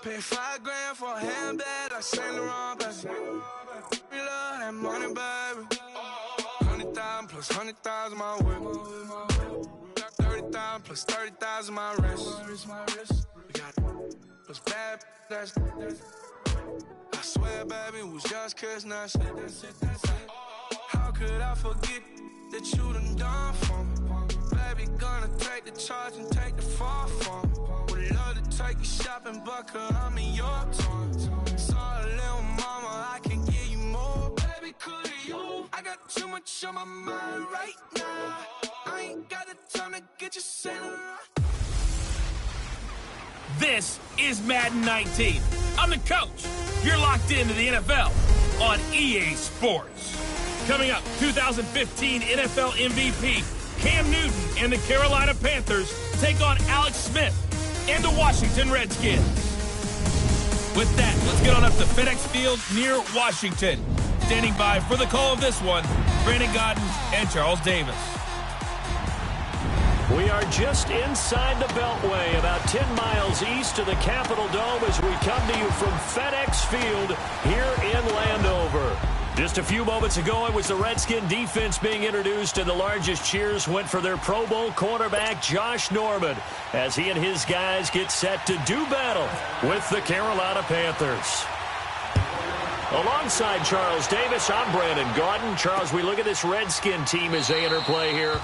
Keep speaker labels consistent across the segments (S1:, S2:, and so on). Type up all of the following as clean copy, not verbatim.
S1: Pay 5 grand for a handbag like Saint Laurent, baby. We love that money, baby. 100,000 plus 100,000 my whip. Got 30,000 plus 30,000 my wrist. We got plus bad, that's I swear, baby, it was just kiss, now shit. How could I forget that you done for me? Baby, gonna take the charge and take the fall for me. Would love to take you shopping, but I'm in your town. Sorry, little mama, I can give you more. Baby, could you? I got too much on my mind right now. I ain't got the time to get you set right.
S2: This is Madden 19. I'm the coach. You're locked into the NFL on EA Sports. Coming up, 2015 NFL MVP Cam Newton and the Carolina Panthers take on Alex Smith and the Washington Redskins. With that, let's get on up to FedEx Field near Washington. Standing by for the call of this one, Brandon Godden and Charles Davis.
S3: We are just inside the Beltway, about 10 miles east of the Capitol Dome as we come to you from FedEx Field here in Landover. Just a few moments ago, it was the Redskin defense being introduced, and the largest cheers went for their Pro Bowl cornerback, Josh Norman, as he and his guys get set to do battle with the Carolina Panthers. Alongside Charles Davis, I'm Brandon Gaudin. Charles, we look at this Redskin team as they interplay here.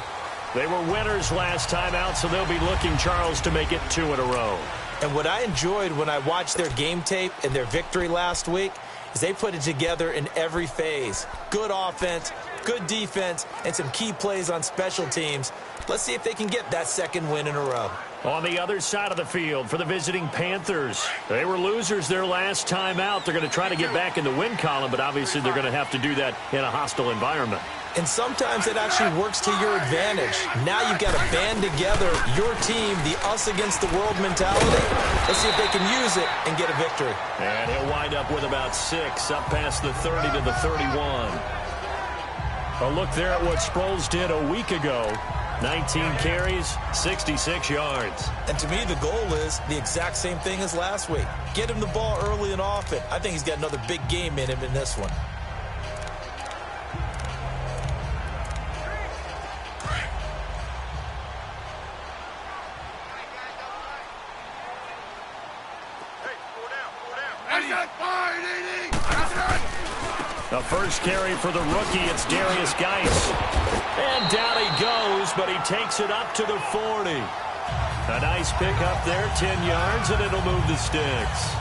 S3: They were winners last time out, so they'll be looking, Charles, to make it 2 in a row.
S4: And what I enjoyed when I watched their game tape and their victory last week is they put it together in every phase. Good offense, good defense, and some key plays on special teams. Let's see if they can get that second win in a row.
S3: On the other side of the field for the visiting Panthers, they were losers their last time out. They're going to try to get back in the win column, but obviously they're going to have to do that in a hostile environment.
S4: And sometimes it actually works to your advantage. Now you've got to band together your team, the us against the world mentality. Let's see if they can use it and get a victory.
S3: And he'll wind up with about 6, up past the 30 to the 31. A look there at what Sproles did a week ago. 19 carries, 66 yards.
S4: And to me, the goal is the exact same thing as last week. Get him the ball early and often. I think he's got another big game in him in this one.
S3: The first carry for the rookie, it's Darius Geis. And down he goes, but he takes it up to the 40. A nice pick up there, 10 yards, and it'll move the sticks.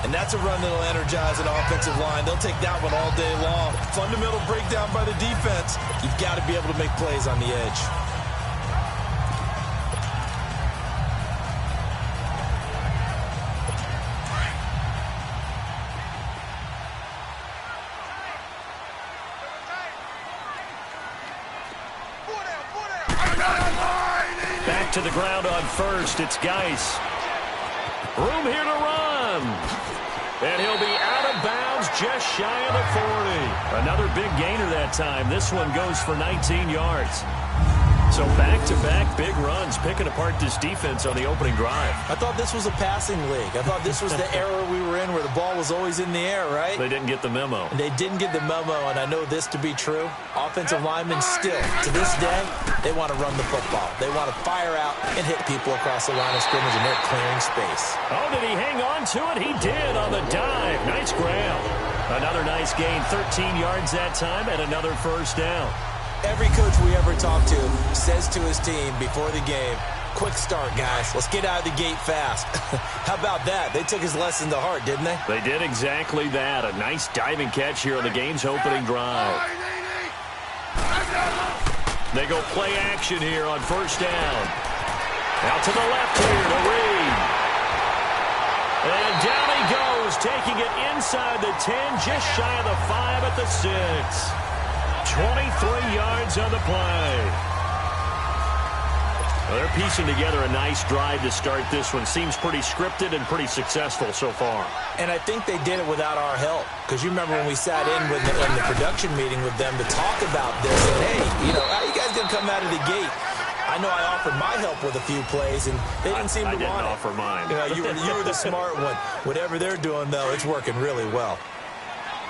S4: And that's a run that'll energize an offensive line. They'll take that one all day long. Fundamental breakdown by the defense. You've got to be able to make plays on the edge.
S3: Back to the ground on first. It's Geis. Room here to run. And he'll be out of bounds just shy of the 40. Another big gainer that time. This one goes for 19 yards. So back-to-back big runs, picking apart this defense on the opening drive.
S4: I thought this was a passing league. I thought this was the era we were in where the ball was always in the air, right?
S3: They didn't get the memo.
S4: They didn't get the memo, and I know this to be true. Offensive linemen still, to this day, they want to run the football. They want to fire out and hit people across the line of scrimmage, and they're clearing space.
S3: Oh, did he hang on to it? He did on the dive. Nice grab. Another nice gain, 13 yards that time, and another first down.
S4: Every coach we ever talk to says to his team before the game, quick start, guys. Let's get out of the gate fast. How about that? They took his lesson to heart, didn't they?
S3: They did exactly that. A nice diving catch here on the game's opening drive. They go play action here on first down. Out to the left here to Reed. And down he goes, taking it inside the 10, just shy of the 5 at the 6. 23 yards on the play. Well, they're piecing together a nice drive to start this one. Seems pretty scripted and pretty successful so far.
S4: And I think they did it without our help. Because you remember when we sat in with in the production meeting with them to talk about this. And, hey, how are you guys going to come out of the gate? I I know I offered my help with a few plays, and they didn't seem to want it.
S3: I didn't offer mine.
S4: You were the smart one. Whatever they're doing, though, it's working really well.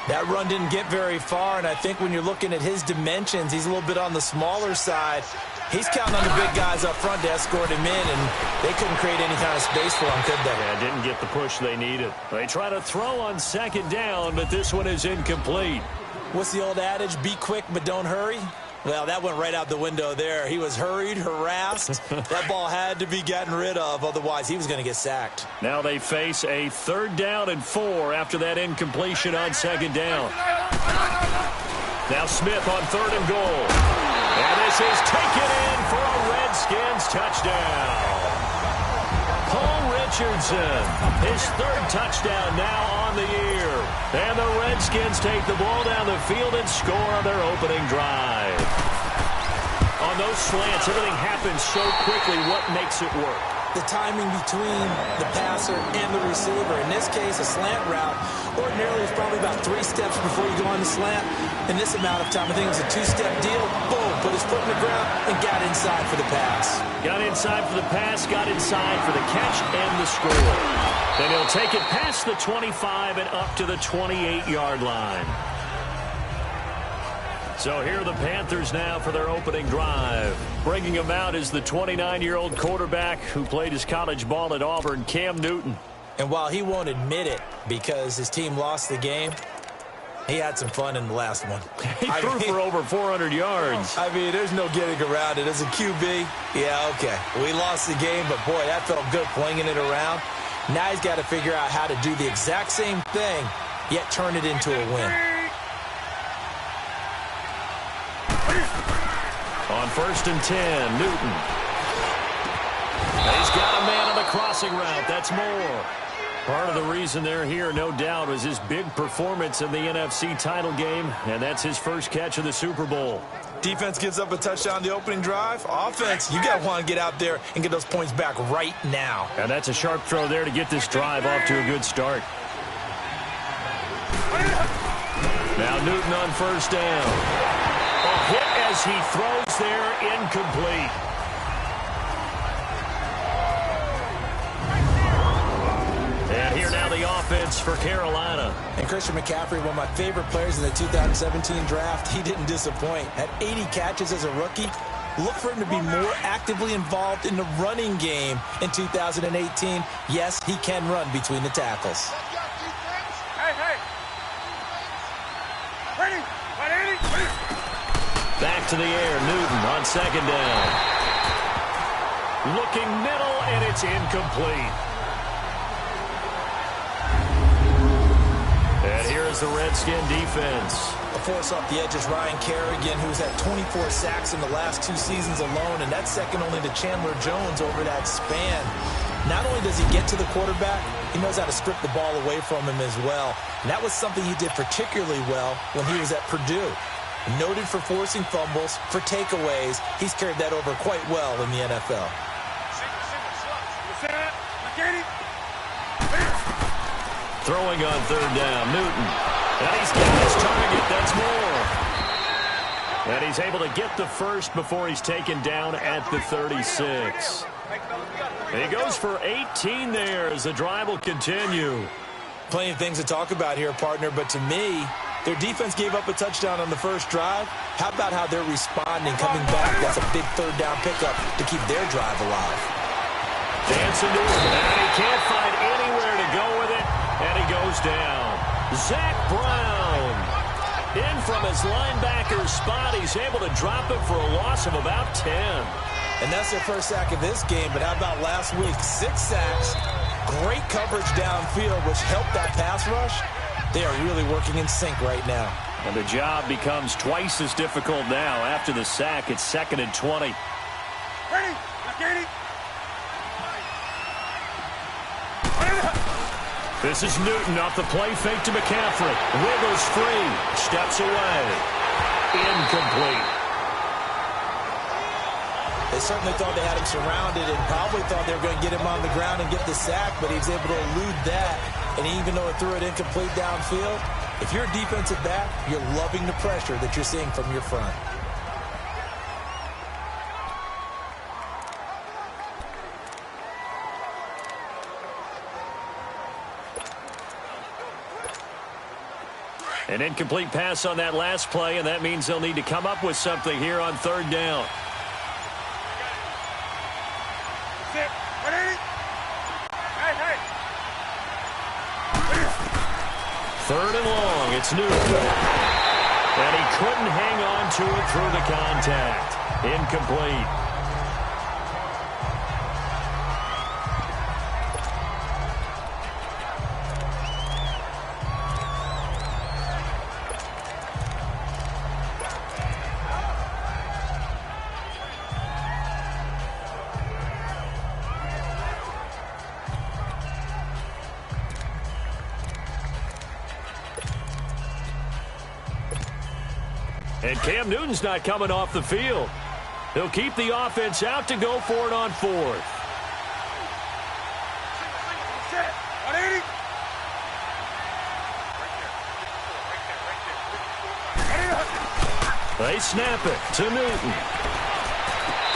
S4: That run didn't get very far, and I think when you're looking at his dimensions, he's a little bit on the smaller side. He's counting on the big guys up front to escort him in, and they couldn't create any kind of space for him, could they?
S3: Yeah, didn't get the push they needed. They try to throw on second down, but this one is incomplete.
S4: What's the old adage? Be quick, but don't hurry? Well, that went right out the window there. He was hurried, harassed. That ball had to be gotten rid of, otherwise he was going to get sacked.
S3: Now they face a 3rd down and 4 after that incompletion on second down. Now Smith on 3rd and goal. And this is taken in for a Redskins touchdown. Paul Richardson, his 3rd touchdown now on the year. And the Redskins take the ball down the field and score on their opening drive. On those slants, everything happens so quickly. What makes it work?
S4: The timing between the passer and the receiver. In this case, a slant route. Ordinarily, it's probably about 3 steps before you go on the slant. In this amount of time, I think it was a 2-step deal. Boom, put his foot in the ground and got inside for the pass.
S3: Got inside for the pass, got inside for the catch and the score. Then he'll take it past the 25 and up to the 28-yard line. So here are the Panthers now for their opening drive. Bringing him out is the 29-year-old quarterback who played his college ball at Auburn, Cam Newton.
S4: And while he won't admit it because his team lost the game, he had some fun in the last one.
S3: He threw for over 400 yards.
S4: I mean, there's no getting around it. As a QB, yeah, okay. We lost the game, but boy, that felt good flinging it around. Now he's got to figure out how to do the exact same thing, yet turn it into a win.
S3: On 1st and 10, Newton. He's got a man on the crossing route. That's Moore. Part of the reason they're here, no doubt, was his big performance in the NFC title game, and that's his first catch of the Super Bowl.
S4: Defense gives up a touchdown the opening drive. Offense, you got to want to get out there and get those points back right now.
S3: And that's a sharp throw there to get this drive off to a good start. Now Newton on 1st down. A hit as he throws there, incomplete. And here now the offense for Carolina.
S4: And Christian McCaffrey, one of my favorite players in the 2017 draft, he didn't disappoint. Had 80 catches as a rookie. Look for him to be more actively involved in the running game in 2018. Yes, he can run between the tackles.
S3: Back to the air, Newton on 2nd down. Looking middle, and it's incomplete. And here is the Redskin defense.
S4: A force off the edge is Ryan Kerrigan, who's had 24 sacks in the last 2 seasons alone, and that's second only to Chandler Jones over that span. Not only does he get to the quarterback, he knows how to strip the ball away from him as well. And that was something he did particularly well when he was at Purdue. Noted for forcing fumbles, for takeaways. He's carried that over quite well in the NFL.
S3: Throwing on 3rd down, Newton. And he's got his target. That's Moore. And he's able to get the first before he's taken down at the 36. And he goes for 18 there as the drive will continue.
S4: Plenty of things to talk about here, partner, but to me, their defense gave up a touchdown on the first drive. How about how they're responding, coming back? That's a big 3rd down pickup to keep their drive alive.
S3: Dancing to his man. He can't find anywhere to go with it, and he goes down. Zach Brown in from his linebacker spot. He's able to drop it for a loss of about 10.
S4: And that's their first sack of this game, but how about last week? 6 sacks, great coverage downfield, which helped that pass rush. They are really working in sync right now.
S3: And the job becomes twice as difficult now. After the sack, it's 2nd and 20. This is Newton off the play fake to McCaffrey. Wiggles free. Steps away. Incomplete.
S4: They certainly thought they had him surrounded and probably thought they were going to get him on the ground and get the sack, but he was able to elude that. And even though it threw it incomplete downfield, if you're a defensive back, you're loving the pressure that you're seeing from your front.
S3: An incomplete pass on that last play, and that means they'll need to come up with something here on third down. Third and long, it's Newton. And he couldn't hang on to it through the contact. Incomplete. And Cam Newton's not coming off the field. He'll keep the offense out to go for it on fourth. They snap it to Newton.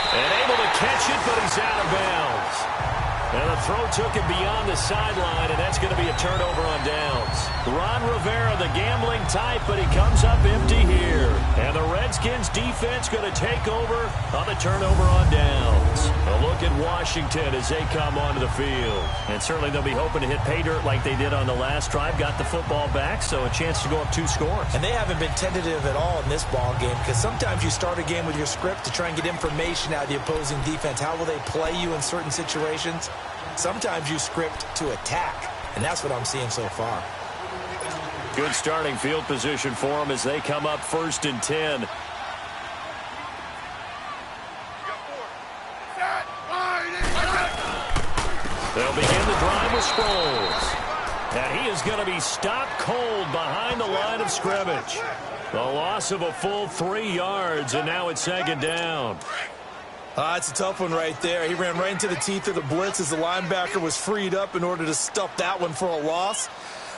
S3: And able to catch it, but he's out of bounds. And the throw took him beyond the sideline, and that's going to be a turnover on downs. Ron Rivera, the gambling type, but he comes up empty here. And the Redskins defense going to take over on the turnover on downs. A look at Washington as they come onto the field. And certainly they'll be hoping to hit pay dirt like they did on the last drive. Got the football back, so a chance to go up 2 scores.
S4: And they haven't been tentative at all in this ball game, because sometimes you start a game with your script to try and get information out of the opposing defense. How will they play you in certain situations? Sometimes you script to attack, and that's what I'm seeing so far.
S3: Good starting field position for them as they come up 1st and 10. They'll begin the drive with Sproles. And he is going to be stopped cold behind the line of scrimmage. The loss of a full 3 yards, and now it's 2nd down.
S4: It's a tough one right there. He ran right into the teeth of the blitz as the linebacker was freed up in order to stuff that one for a loss.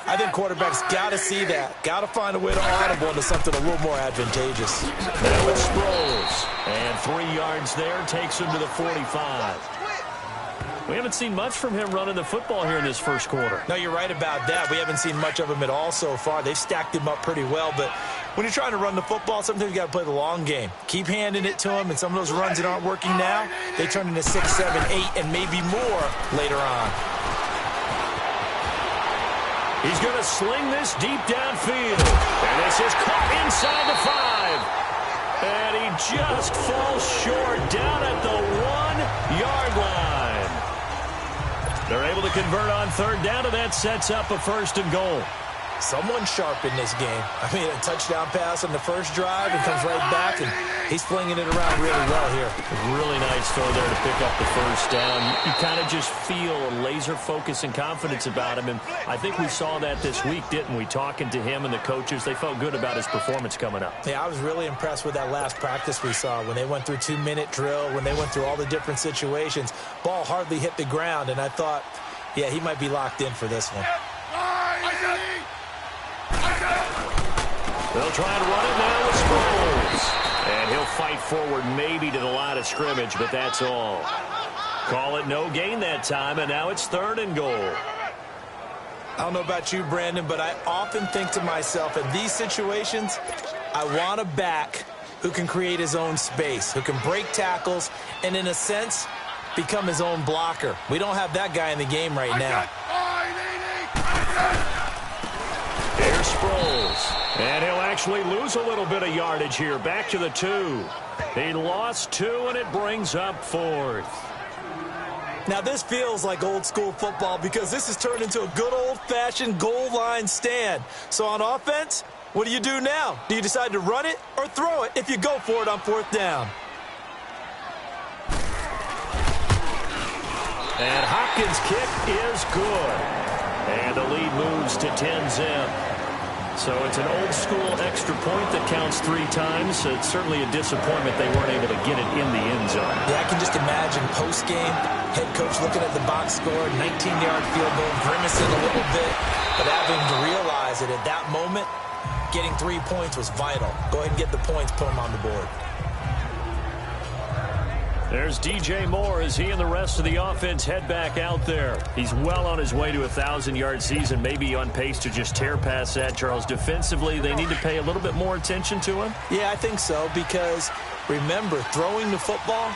S4: I think quarterbacks got to see that. Got to find a way to audible into something a little more advantageous.
S3: Now it's Sproles. And 3 yards there takes him to the 45. We haven't seen much from him running the football here in this first quarter.
S4: No, you're right about that. We haven't seen much of him at all so far. They've stacked him up pretty well, but when you're trying to run the football, sometimes you got to play the long game. Keep handing it to him, and some of those runs that aren't working now, they turn into 6, 7, 8, and maybe more later on.
S3: He's going to sling this deep downfield. And this is caught inside the 5. And he just falls short down at the 1-yard line. They're able to convert on 3rd down, and that sets up a 1st and goal.
S4: Someone sharp in this game. I mean, a touchdown pass on the first drive and comes right back, and he's flinging it around really well here.
S3: Really nice throw there to pick up the 1st down. You kind of just feel a laser focus and confidence about him, and I think we saw that this week, didn't we? Talking to him and the coaches, they felt good about his performance coming up.
S4: Yeah, I was really impressed with that last practice we saw when they went through 2-minute drill, when they went through all the different situations. Ball hardly hit the ground, and I thought, yeah, he might be locked in for this one.
S3: They'll try and run it now with Sproles. And he'll fight forward maybe to the line of scrimmage, but that's all. Call it no gain that time, and now it's 3rd and goal.
S4: I don't know about you, Brandon, but I often think to myself, in these situations, I want a back who can create his own space, who can break tackles, and in a sense, become his own blocker. We don't have that guy in the game right now.
S3: Here's Sproles. And he'll actually lose a little bit of yardage here. Back to the 2. He lost 2, and it brings up 4th.
S4: Now, this feels like old-school football because this has turned into a good old-fashioned goal line stand. So on offense, what do you do now? Do you decide to run it or throw it if you go for it on 4th down?
S3: And Hopkins' kick is good. And the lead moves to 10-zip. So it's an old-school extra point that counts 3 times. It's certainly a disappointment they weren't able to get it in the end zone.
S4: Yeah, I can just imagine post-game, head coach looking at the box score, 19-yard field goal, grimacing a little bit, but having to realize that at that moment, getting 3 points was vital. Go ahead and get the points, put them on the board.
S3: There's DJ Moore as he and the rest of the offense head back out there. He's well on his way to a 1,000-yard season, maybe on pace to just tear past that, Charles. Defensively, they need to pay a little bit more attention to him?
S4: Yeah, I think so, because remember, throwing the football,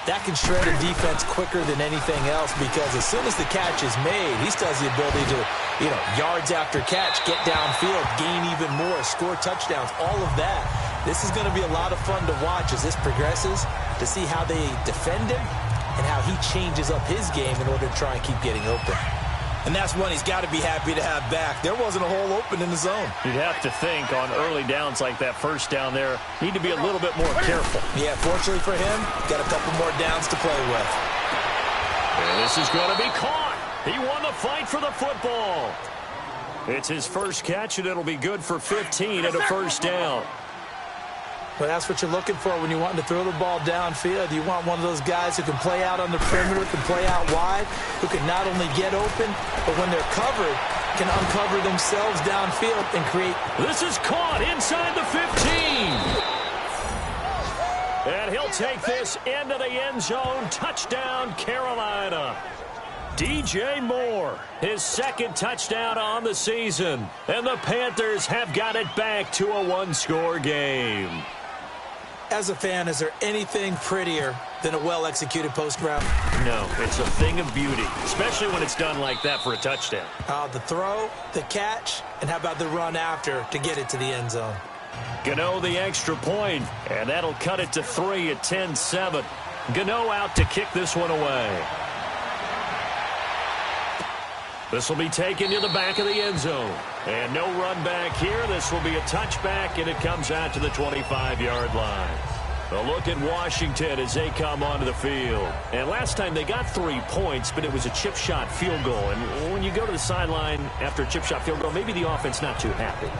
S4: that can shred a defense quicker than anything else, because as soon as the catch is made, he still has the ability to, yards after catch, get downfield, gain even more, score touchdowns, all of that. This is going to be a lot of fun to watch as this progresses, to see how they defend him and how he changes up his game in order to try and keep getting open. And that's one he's got to be happy to have back. There wasn't a hole open in the zone.
S3: You'd have to think on early downs like that first down there, need to be a little bit more careful.
S4: Yeah, fortunately for him, got a couple more downs to play with.
S3: And this is going to be caught. He won the fight for the football. It's his first catch, and it'll be good for 15 and a first down.
S4: Well, that's what you're looking for when you want to throw the ball downfield. You want one of those guys who can play out on the perimeter, can play out wide, who can not only get open, but when they're covered, can uncover themselves downfield and create.
S3: This is caught inside the 15. And he'll take this into the end zone. Touchdown, Carolina. DJ Moore, his second touchdown on the season. And the Panthers have got it back to a one-score game.
S4: As a fan, is there anything prettier than a well-executed post route?
S3: No, it's a thing of beauty, especially when it's done like that for a touchdown.
S4: The throw, the catch, and how about the run after to get it to the end zone?
S3: Gano the extra point, and that'll cut it to 3 at 10-7. Gano out to kick this one away. This will be taken to the back of the end zone. And no run back here. This will be a touchback, and it comes out to the 25-yard line. A look at Washington as they come onto the field. And last time they got 3 points, but it was a chip shot field goal. And when you go to the sideline after a chip shot field goal, maybe the offense not too happy.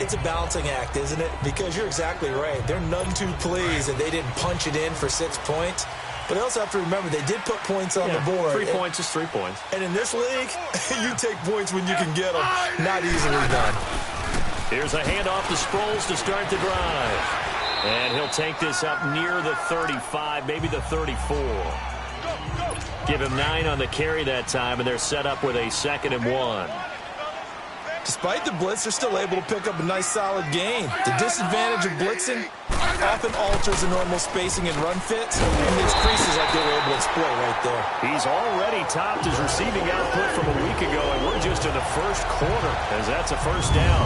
S4: It's a balancing act, isn't it? Because you're exactly right. They're none too pleased that they didn't punch it in for 6 points. But they also have to remember they did put points on the board.
S3: 3 points is 3 points.
S4: And in this league, you take points when you can get them. Not easily done.
S3: Here's a handoff to Sproles to start the drive. And he'll take this up near the 35, maybe the 34. Give him 9 on the carry that time, and they're set up with a 2nd and 1.
S4: Despite the blitz, they're still able to pick up a nice, solid gain. The disadvantage of blitzing often alters the normal spacing and run fits, and these creases like they were able to exploit right there.
S3: He's already topped his receiving output from a week ago, and we're just in the first quarter, as that's a first down.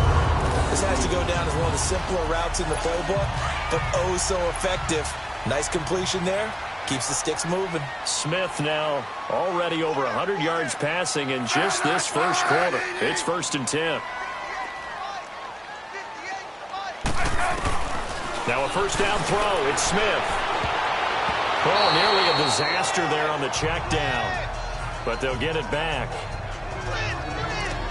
S4: This has to go down as one of the simpler routes in the playbook, but oh so effective. Nice completion there. Keeps the sticks moving.
S3: Smith now already over 100 yards passing in just this first quarter. It's 1st and 10. Now a first down throw. It's Smith. Oh, nearly a disaster there on the check down. But they'll get it back.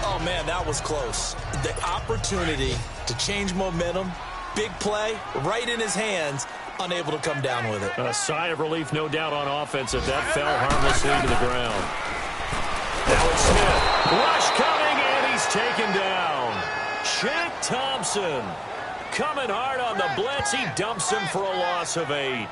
S4: Oh, man, that was close. The opportunity to change momentum, big play, right in his hands, unable to come down with it.
S3: A sigh of relief, no doubt, on offense if that fell harmlessly to the ground. Now it's Smith. Rush coming, and he's taken down. Shaq Thompson coming hard on the blitz. He dumps him for a loss of 8.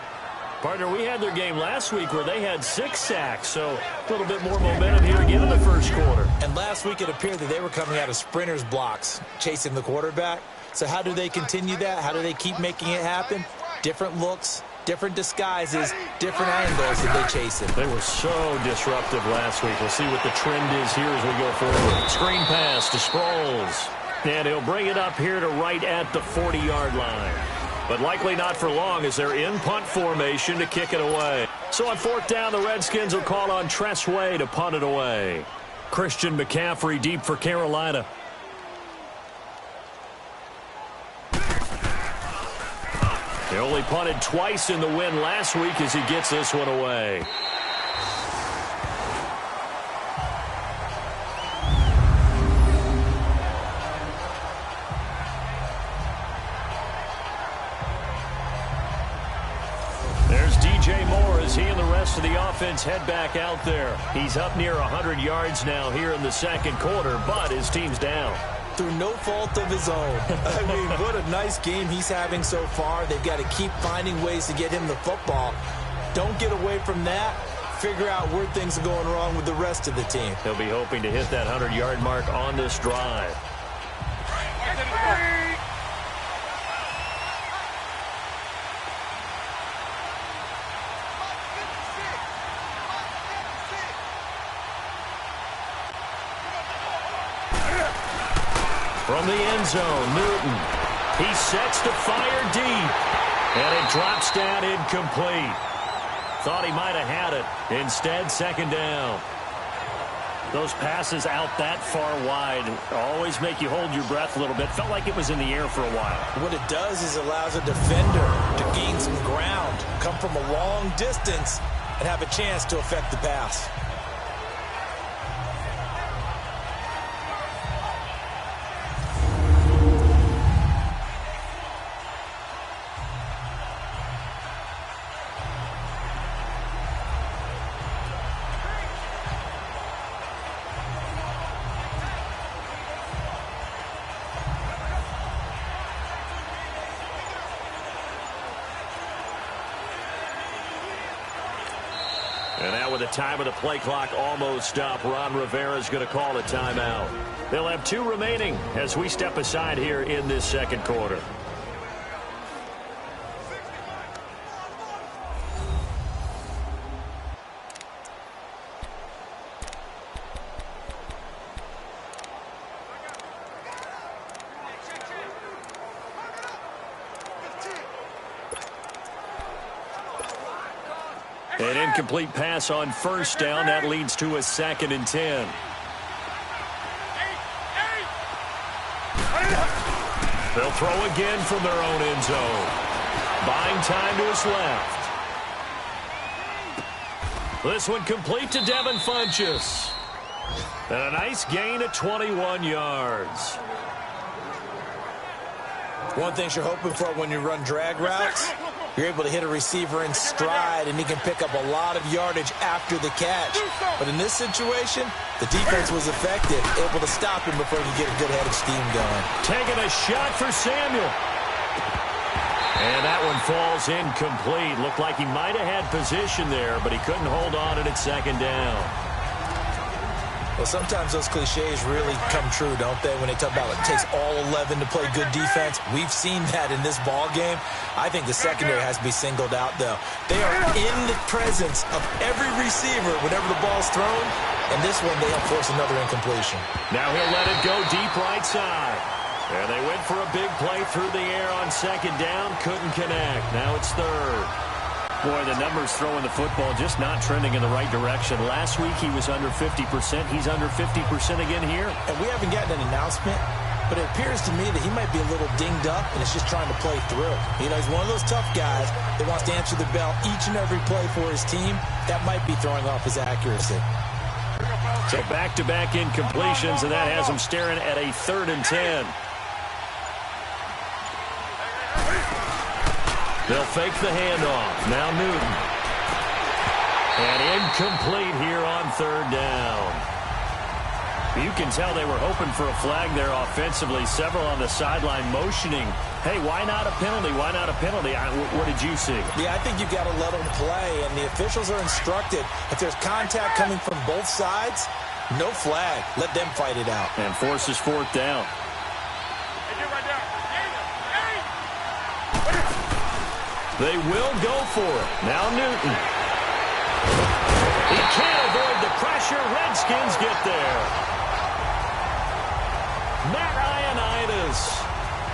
S3: Partner, we had their game last week where they had 6 sacks, so a little bit more momentum here again in the first quarter.
S4: And last week it appeared that they were coming out of sprinters blocks, chasing the quarterback. So how do they continue that? How do they keep making it happen? Different looks, different disguises, different angles that they chase him.
S3: They were so disruptive last week. We'll see what the trend is here as we go forward. Screen pass to Sproles. And he'll bring it up here to right at the 40-yard line. But likely not for long as they're in punt formation to kick it away. So on 4th down, the Redskins will call on Tress Way to punt it away. Christian McCaffrey deep for Carolina. He only punted twice in the win last week as he gets this one away. There's DJ Moore as he and the rest of the offense head back out there. He's up near 100 yards now here in the second quarter, but his team's down.
S4: Through no fault of his own. I mean, what a nice game he's having so far. They've got to keep finding ways to get him the football. Don't get away from that. Figure out where things are going wrong with the rest of the team.
S3: He'll be hoping to hit that 100-yard mark on this drive. From the end zone, Newton. He sets to fire deep. And it drops down incomplete. Thought he might have had it. Instead, second down. Those passes out that far wide always make you hold your breath a little bit. Felt like it was in the air for a while.
S4: What it does is allows a defender to gain some ground, come from a long distance, and have a chance to affect the pass.
S3: And now with the time of the play clock almost up, Ron Rivera's going to call a timeout. They'll have 2 remaining as we step aside here in this second quarter. An incomplete pass on first down. That leads to a 2nd and 10. They'll throw again from their own end zone. Buying time to his left. This one complete to Devin Funchess. And a nice gain of 21 yards.
S4: One thing you're hoping for when you run drag routes, you're able to hit a receiver in stride, and he can pick up a lot of yardage after the catch. But in this situation, the defense was effective, able to stop him before he could get a good head of steam going.
S3: Taking a shot for Samuel. And that one falls incomplete. Looked like he might have had position there, but he couldn't hold on and it's 2nd down.
S4: Well, sometimes those cliches really come true, don't they, when they talk about it takes all 11 to play good defense. We've seen that in this ball game. I think the secondary has to be singled out, though. They are in the presence of every receiver whenever the ball's thrown, and this one they have forced another incompletion.
S3: Now he'll let it go deep right side. And they went for a big play through the air on 2nd down. Couldn't connect. Now it's 3rd. Boy, the numbers throwing the football just not trending in the right direction. Last week he was under 50%. He's under 50% again here.
S4: And we haven't gotten an announcement, but it appears to me that he might be a little dinged up and is just trying to play through. You know, he's one of those tough guys that wants to answer the bell each and every play for his team. That might be throwing off his accuracy.
S3: So back-to-back incompletions, and that has him staring at a 3rd and 10. They'll fake the handoff. Now Newton. And incomplete here on 3rd down. You can tell they were hoping for a flag there offensively. Several on the sideline motioning. Hey, why not a penalty? Why not a penalty? What did you see?
S4: Yeah, I think you've got to let them play, and the officials are instructed. If there's contact coming from both sides, no flag. Let them fight it out.
S3: And forces 4th down. They will go for it. Now Newton. He can't avoid the pressure. Redskins get there. Matt Ioannidis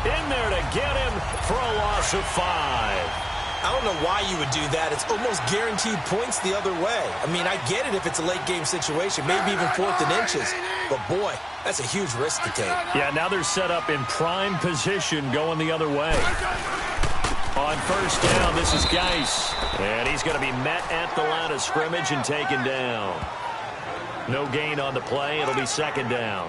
S3: in there to get him for a loss of 5.
S4: I don't know why you would do that. It's almost guaranteed points the other way. I mean, I get it if it's a late game situation, maybe even 4th and inches. But, boy, that's a huge risk to take.
S3: Yeah, now they're set up in prime position going the other way. On 1st down, this is Geis. And he's going to be met at the line of scrimmage and taken down. No gain on the play. It'll be 2nd down.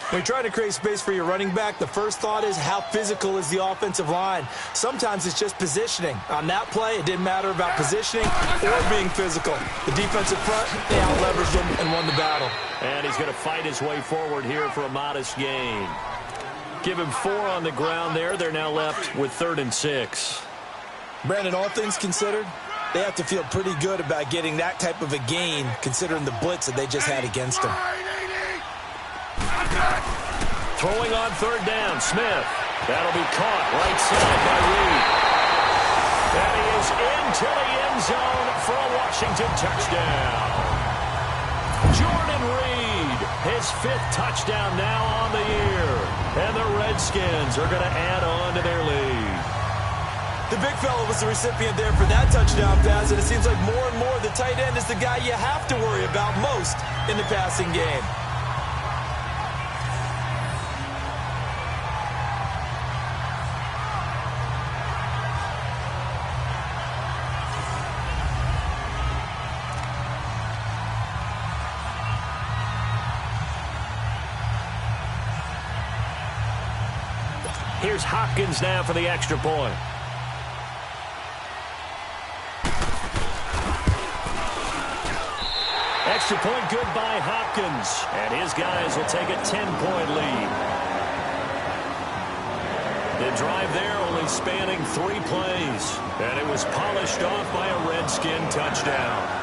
S4: When you're trying to create space for your running back, the first thought is how physical is the offensive line. Sometimes it's just positioning. On that play, it didn't matter about positioning or being physical. The defensive front, they out-leveraged him and won the battle.
S3: And he's going to fight his way forward here for a modest gain. Give him 4 on the ground there. They're now left with 3rd and 6.
S4: Brandon, all things considered, they have to feel pretty good about getting that type of a gain considering the blitz that they just had against them.
S3: Throwing on third down, Smith. That'll be caught right side by Reed. And he is into the end zone for a Washington touchdown. Jordan Reed, his 5th touchdown now on the year. And the Redskins are going to add on to their lead.
S4: The big fella was the recipient there for that touchdown pass, and it seems like more and more the tight end is the guy you have to worry about most in the passing game.
S3: Here's Hopkins now for the extra point. Extra point good by Hopkins. And his guys will take a 10-point lead. The drive there only spanning 3 plays. And it was polished off by a Redskin touchdown.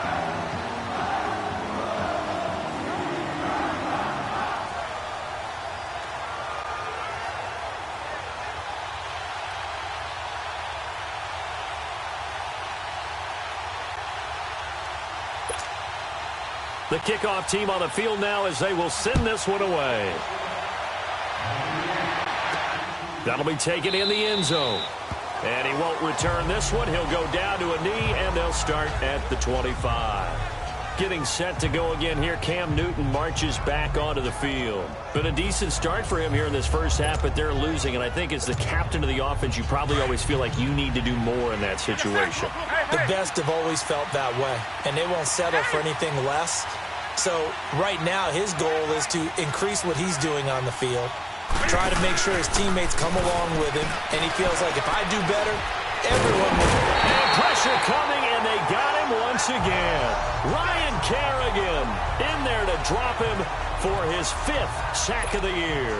S3: The kickoff team on the field now as they will send this one away. That'll be taken in the end zone. And he won't return this one. He'll go down to a knee, and they'll start at the 25. Getting set to go again here, Cam Newton marches back onto the field. Been a decent start for him here in this first half, but they're losing. And I think as the captain of the offense, you probably always feel like you need to do more in that situation.
S4: The best have always felt that way, and they won't settle for anything less. So right now his goal is to increase what he's doing on the field, try to make sure his teammates come along with him, and he feels like if I do better, everyone will.
S3: And pressure coming, and they got him once again. Ryan Kerrigan in there to drop him for his 5th sack of the year.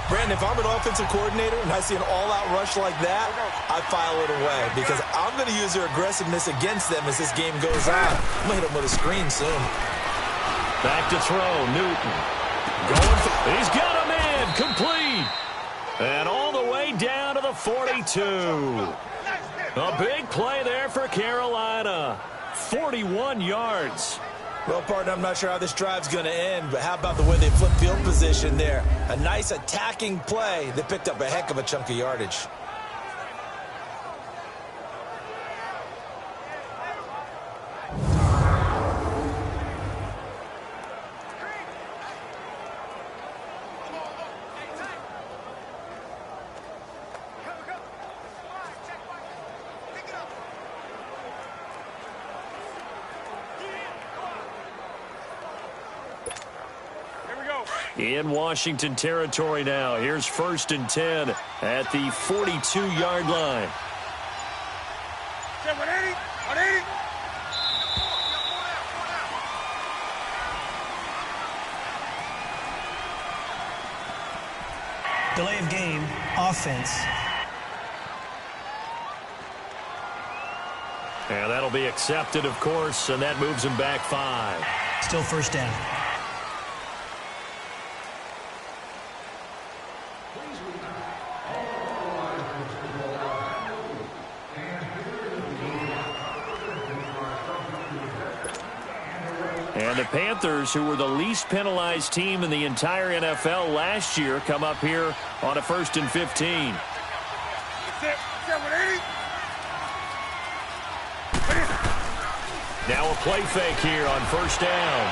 S4: Brandon, if I'm an offensive coordinator and I see an all-out rush like that, I file it away because I'm going to use their aggressiveness against them as this game goes on. I'm going to hit them with a screen soon.
S3: Back to throw, Newton. He's got a man, complete. And all the way down to the 42. A big play there for Carolina. 41 yards.
S4: Well, partner, I'm not sure how this drive's going to end, but how about the way they flip field position there? A nice attacking play that picked up a heck of a chunk of yardage.
S3: In Washington territory now. Here's 1st and 10 at the 42-yard line.
S5: Delay of game, offense.
S3: And that'll be accepted, of course, and that moves him back 5.
S5: Still first down.
S3: And the Panthers, who were the least penalized team in the entire NFL last year, come up here on a 1st and 15. Now a play fake here on 1st down.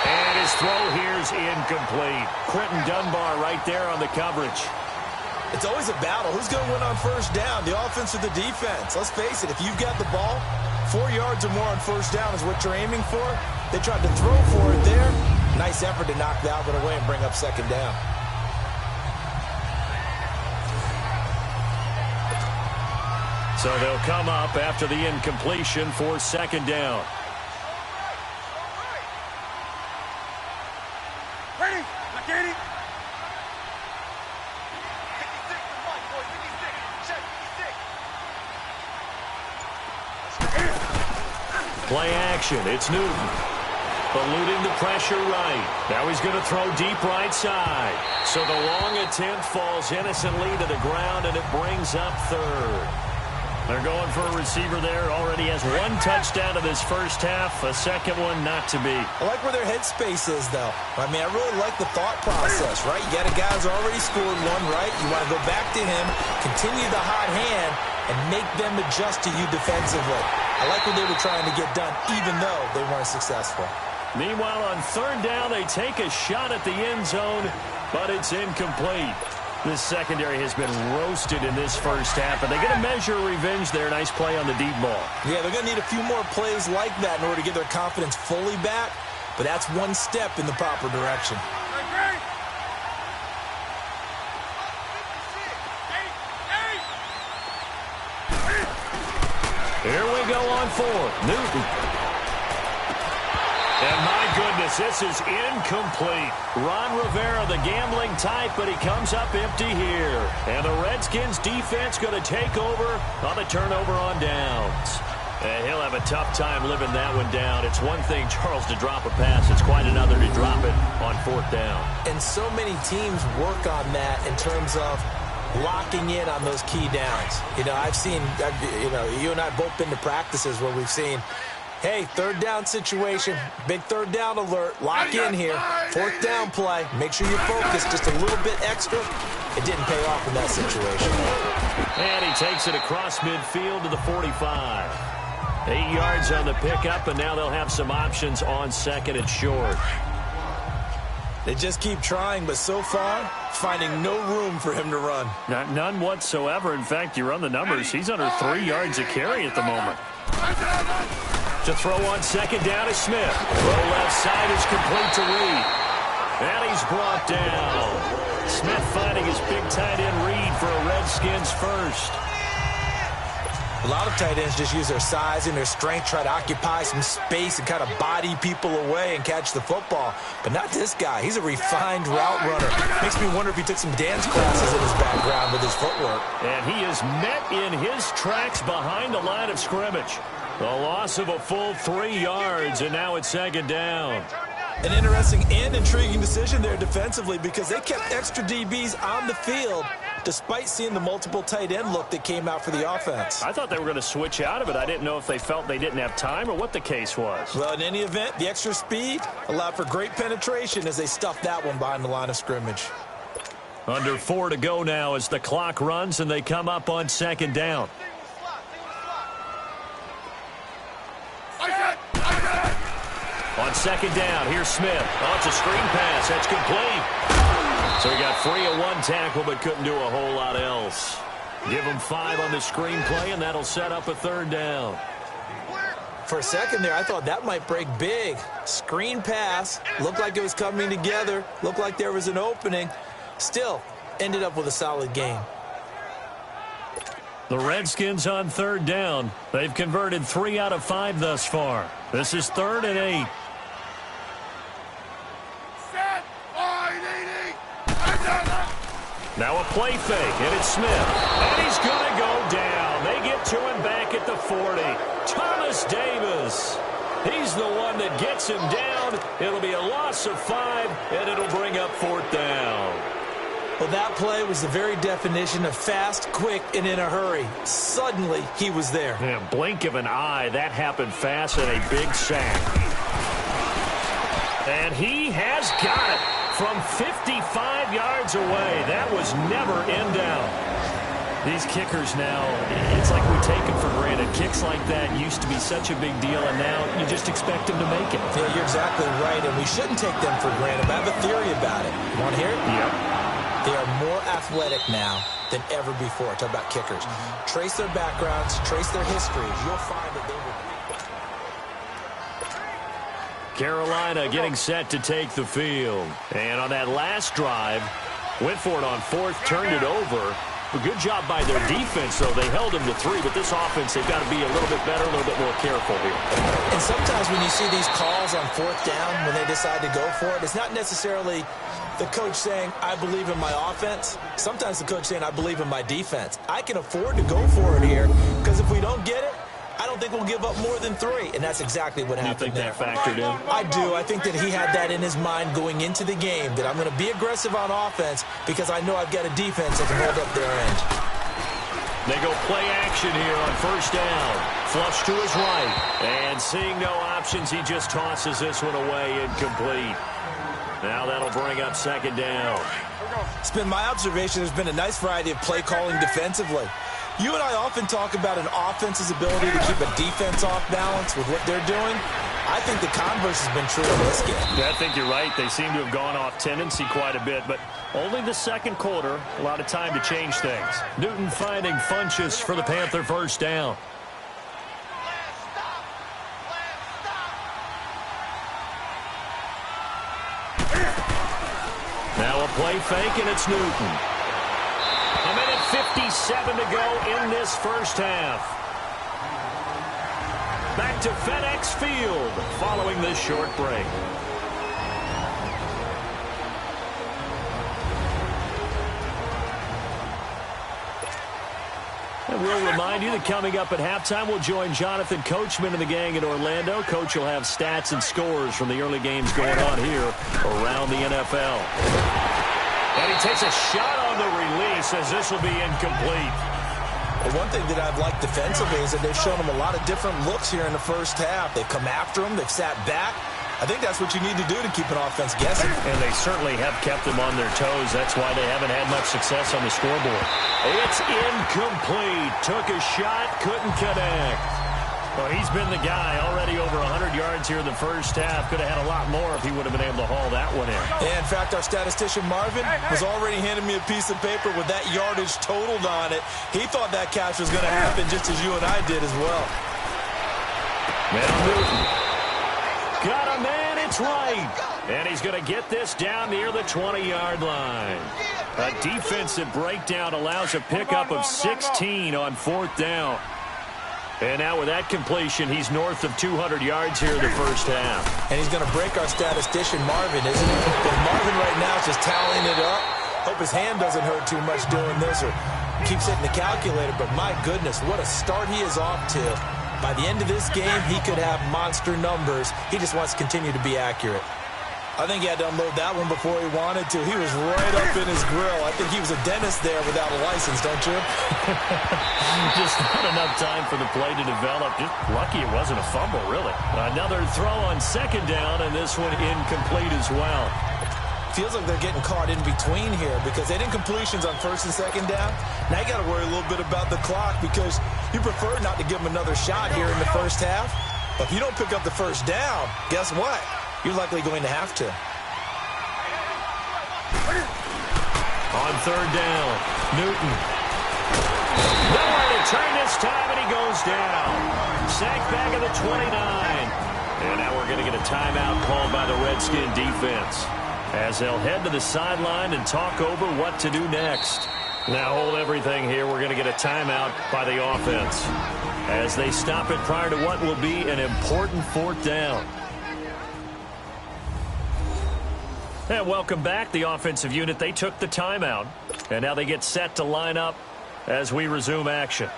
S3: And his throw here is incomplete. Quentin Dunbar right there on the coverage.
S4: It's always a battle. Who's going to win on 1st down, the offense or the defense? Let's face it, if you've got the ball, 4 yards or more on 1st down is what you're aiming for. They tried to throw for it there. Nice effort to knock that one away and bring up 2nd down.
S3: So they'll come up after the incompletion for 2nd down.
S1: Ready? Ready?
S3: Play action. It's Newton. Eluding the pressure right. Now he's going to throw deep right side. So the long attempt falls innocently to the ground, and it brings up third. They're going for a receiver there. Already has one touchdown in this first half. A second one not to be.
S4: I like where their headspace is, though. I mean, I really like the thought process, right? You got a guy who's already scored one, right? You want to go back to him, continue the hot hand, and make them adjust to you defensively. I like what they were trying to get done, even though they weren't successful.
S3: Meanwhile, on third down, they take a shot at the end zone, but it's incomplete. This secondary has been roasted in this first half, and they're going to measure revenge there. Nice play on the deep ball.
S4: Yeah, they're going to need a few more plays like that in order to get their confidence fully back, but that's one step in the proper direction.
S3: Here we go on fourth. Newton. And my goodness, this is incomplete. Ron Rivera, the gambling type, but he comes up empty here. And the Redskins defense going to take over on the turnover on downs. And he'll have a tough time living that one down. It's one thing, Charles, to drop a pass. It's quite another to drop it on fourth down.
S4: And so many teams work on that in terms of locking in on those key downs. You know, you and I both been to practices where we've seen, hey, third down situation, big third down alert, lock in here, fourth down play, make sure you focus just a little bit extra. It didn't pay off in that situation.
S3: And he takes it across midfield to the 45. 8 yards on the pickup, and now they'll have some options on second and short.
S4: They just keep trying, but so far, finding no room for him to run.
S3: None whatsoever. In fact, you run the numbers. He's under 3 yards a carry at the moment. To throw on second down is Smith. Throw left side is complete to Reed. And he's brought down. Smith finding his big tight end Reed for a Redskins first.
S4: A lot of tight ends just use their size and their strength, try to occupy some space and kind of body people away and catch the football. But not this guy. He's a refined route runner. Makes me wonder if he took some dance classes in his background with his footwork.
S3: And he is met in his tracks behind the line of scrimmage. The loss of a full 3 yards, and now it's second down.
S4: An interesting and intriguing decision there defensively because they kept extra DBs on the field despite seeing the multiple tight end look that came out for the offense.
S3: I thought they were going to switch out of it. I didn't know if they felt they didn't have time or what the case was.
S4: Well, in any event, the extra speed allowed for great penetration as they stuffed that one behind the line of scrimmage.
S3: Under 4 to go now as the clock runs and they come up on second down. On second down, here's Smith. Oh, it's a screen pass. That's complete. So he got free of one tackle but couldn't do a whole lot else. Give him 5 on the screen play, and that'll set up a third down.
S4: For a second there, I thought that might break big. Screen pass. Looked like it was coming together. Looked like there was an opening. Still, ended up with a solid game.
S3: The Redskins on third down. They've converted 3 out of 5 thus far. This is 3rd and 8. Now a play fake, and it's Smith. And he's going to go down. They get to him back at the 40. Thomas Davis. He's the one that gets him down. It'll be a loss of 5, and it'll bring up 4th down.
S4: Well, that play was the very definition of fast, quick, and in a hurry. Suddenly, he was there.
S3: Yeah, blink of an eye. That happened fast and a big sack. And he has got it from 55 yards away. That was never in down. These kickers now, it's like we take them for granted. Kicks like that used to be such a big deal, and now you just expect them to make it.
S4: Yeah, you're exactly right, and we shouldn't take them for granted. But I have a theory about it. You want to hear it?
S3: Yep.
S4: They are more athletic now than ever before. Talk about kickers. Trace their backgrounds, trace their histories. You'll find that they will.
S3: Carolina getting set to take the field. And on that last drive, went for it on 4th, turned it over. A good job by their defense, though. They held them to 3, but this offense, they've got to be a little bit better, a little bit more careful here.
S4: And sometimes when you see these calls on 4th down, when they decide to go for it, it's not necessarily the coach saying, I believe in my offense. Sometimes the coach saying, I believe in my defense. I can afford to go for it here because if we don't get it, I don't think think we'll give up more than 3, and that's exactly what happened.
S3: You think
S4: there.
S3: that factored in?
S4: I do. I think that he had that in his mind going into the game, that I'm going to be aggressive on offense because I know I've got a defense that can hold up their end.
S3: They go play action here on first down. Flush to his right. And seeing no options, he just tosses this one away, incomplete. Now that'll bring up second down.
S4: It's been my observation there's been a nice variety of play calling defensively. You and I often talk about an offense's ability to keep a defense off balance with what they're doing. I think the converse has been true in this game.
S3: Yeah, I think you're right. They seem to have gone off tendency quite a bit, but only the second quarter, a lot of time to change things. Newton finding Funchess for the Panther first down. Now a play fake, and it's Newton. A minute 57 to go in this first half. Back to FedEx Field following this short break. And we'll remind you that coming up at halftime, we'll join Jonathan Coachman and the gang in Orlando. Coach will have stats and scores from the early games going on here around the NFL. And he takes a shot on the release as this will be incomplete.
S4: Well, one thing that I've liked defensively is that they've shown them a lot of different looks here in the first half. They've come after them. They've sat back. I think that's what you need to do to keep an offense guessing.
S3: And they certainly have kept them on their toes. That's why they haven't had much success on the scoreboard. It's incomplete. Took a shot, couldn't connect. Well, he's been the guy already over 100 yards here in the first half. Could have had a lot more if he would have been able to haul that one in.
S4: And in fact, our statistician Marvin was already handing me a piece of paper with that yardage totaled on it. He thought that catch was going to happen just as you and I did as well.
S3: Now Newton. Got a man, it's right. And he's going to get this down near the 20-yard line. A defensive breakdown allows a pickup of 16 on fourth down. And now with that completion, he's north of 200 yards here in the first half.
S4: And he's going to break our statistician Marvin, isn't he? But Marvin right now is just tallying it up. Hope his hand doesn't hurt too much doing this or keeps hitting the calculator. But my goodness, what a start he is off to. By the end of this game, he could have monster numbers. He just wants to continue to be accurate. I think he had to unload that one before he wanted to. He was right up in his grill. I think he was a dentist there without a license, don't you?
S3: Just not enough time for the play to develop. Just lucky it wasn't a fumble, really. Another throw on second down, and this one incomplete as well.
S4: Feels like they're getting caught in between here because they didn't completions on first and second down. Now you got to worry a little bit about the clock because you prefer not to give them another shot here in the first half. But if you don't pick up the first down, guess what? You're likely going to have to.
S3: On third down, Newton. Nowhere to turn this time, and he goes down. Sacked back at the 29. And now we're going to get a timeout called by the Redskin defense as they'll head to the sideline and talk over what to do next. Now hold everything here. We're going to get a timeout by the offense as they stop it prior to what will be an important fourth down. And welcome back. The offensive unit, they took the timeout. And now they get set to line up as we resume action.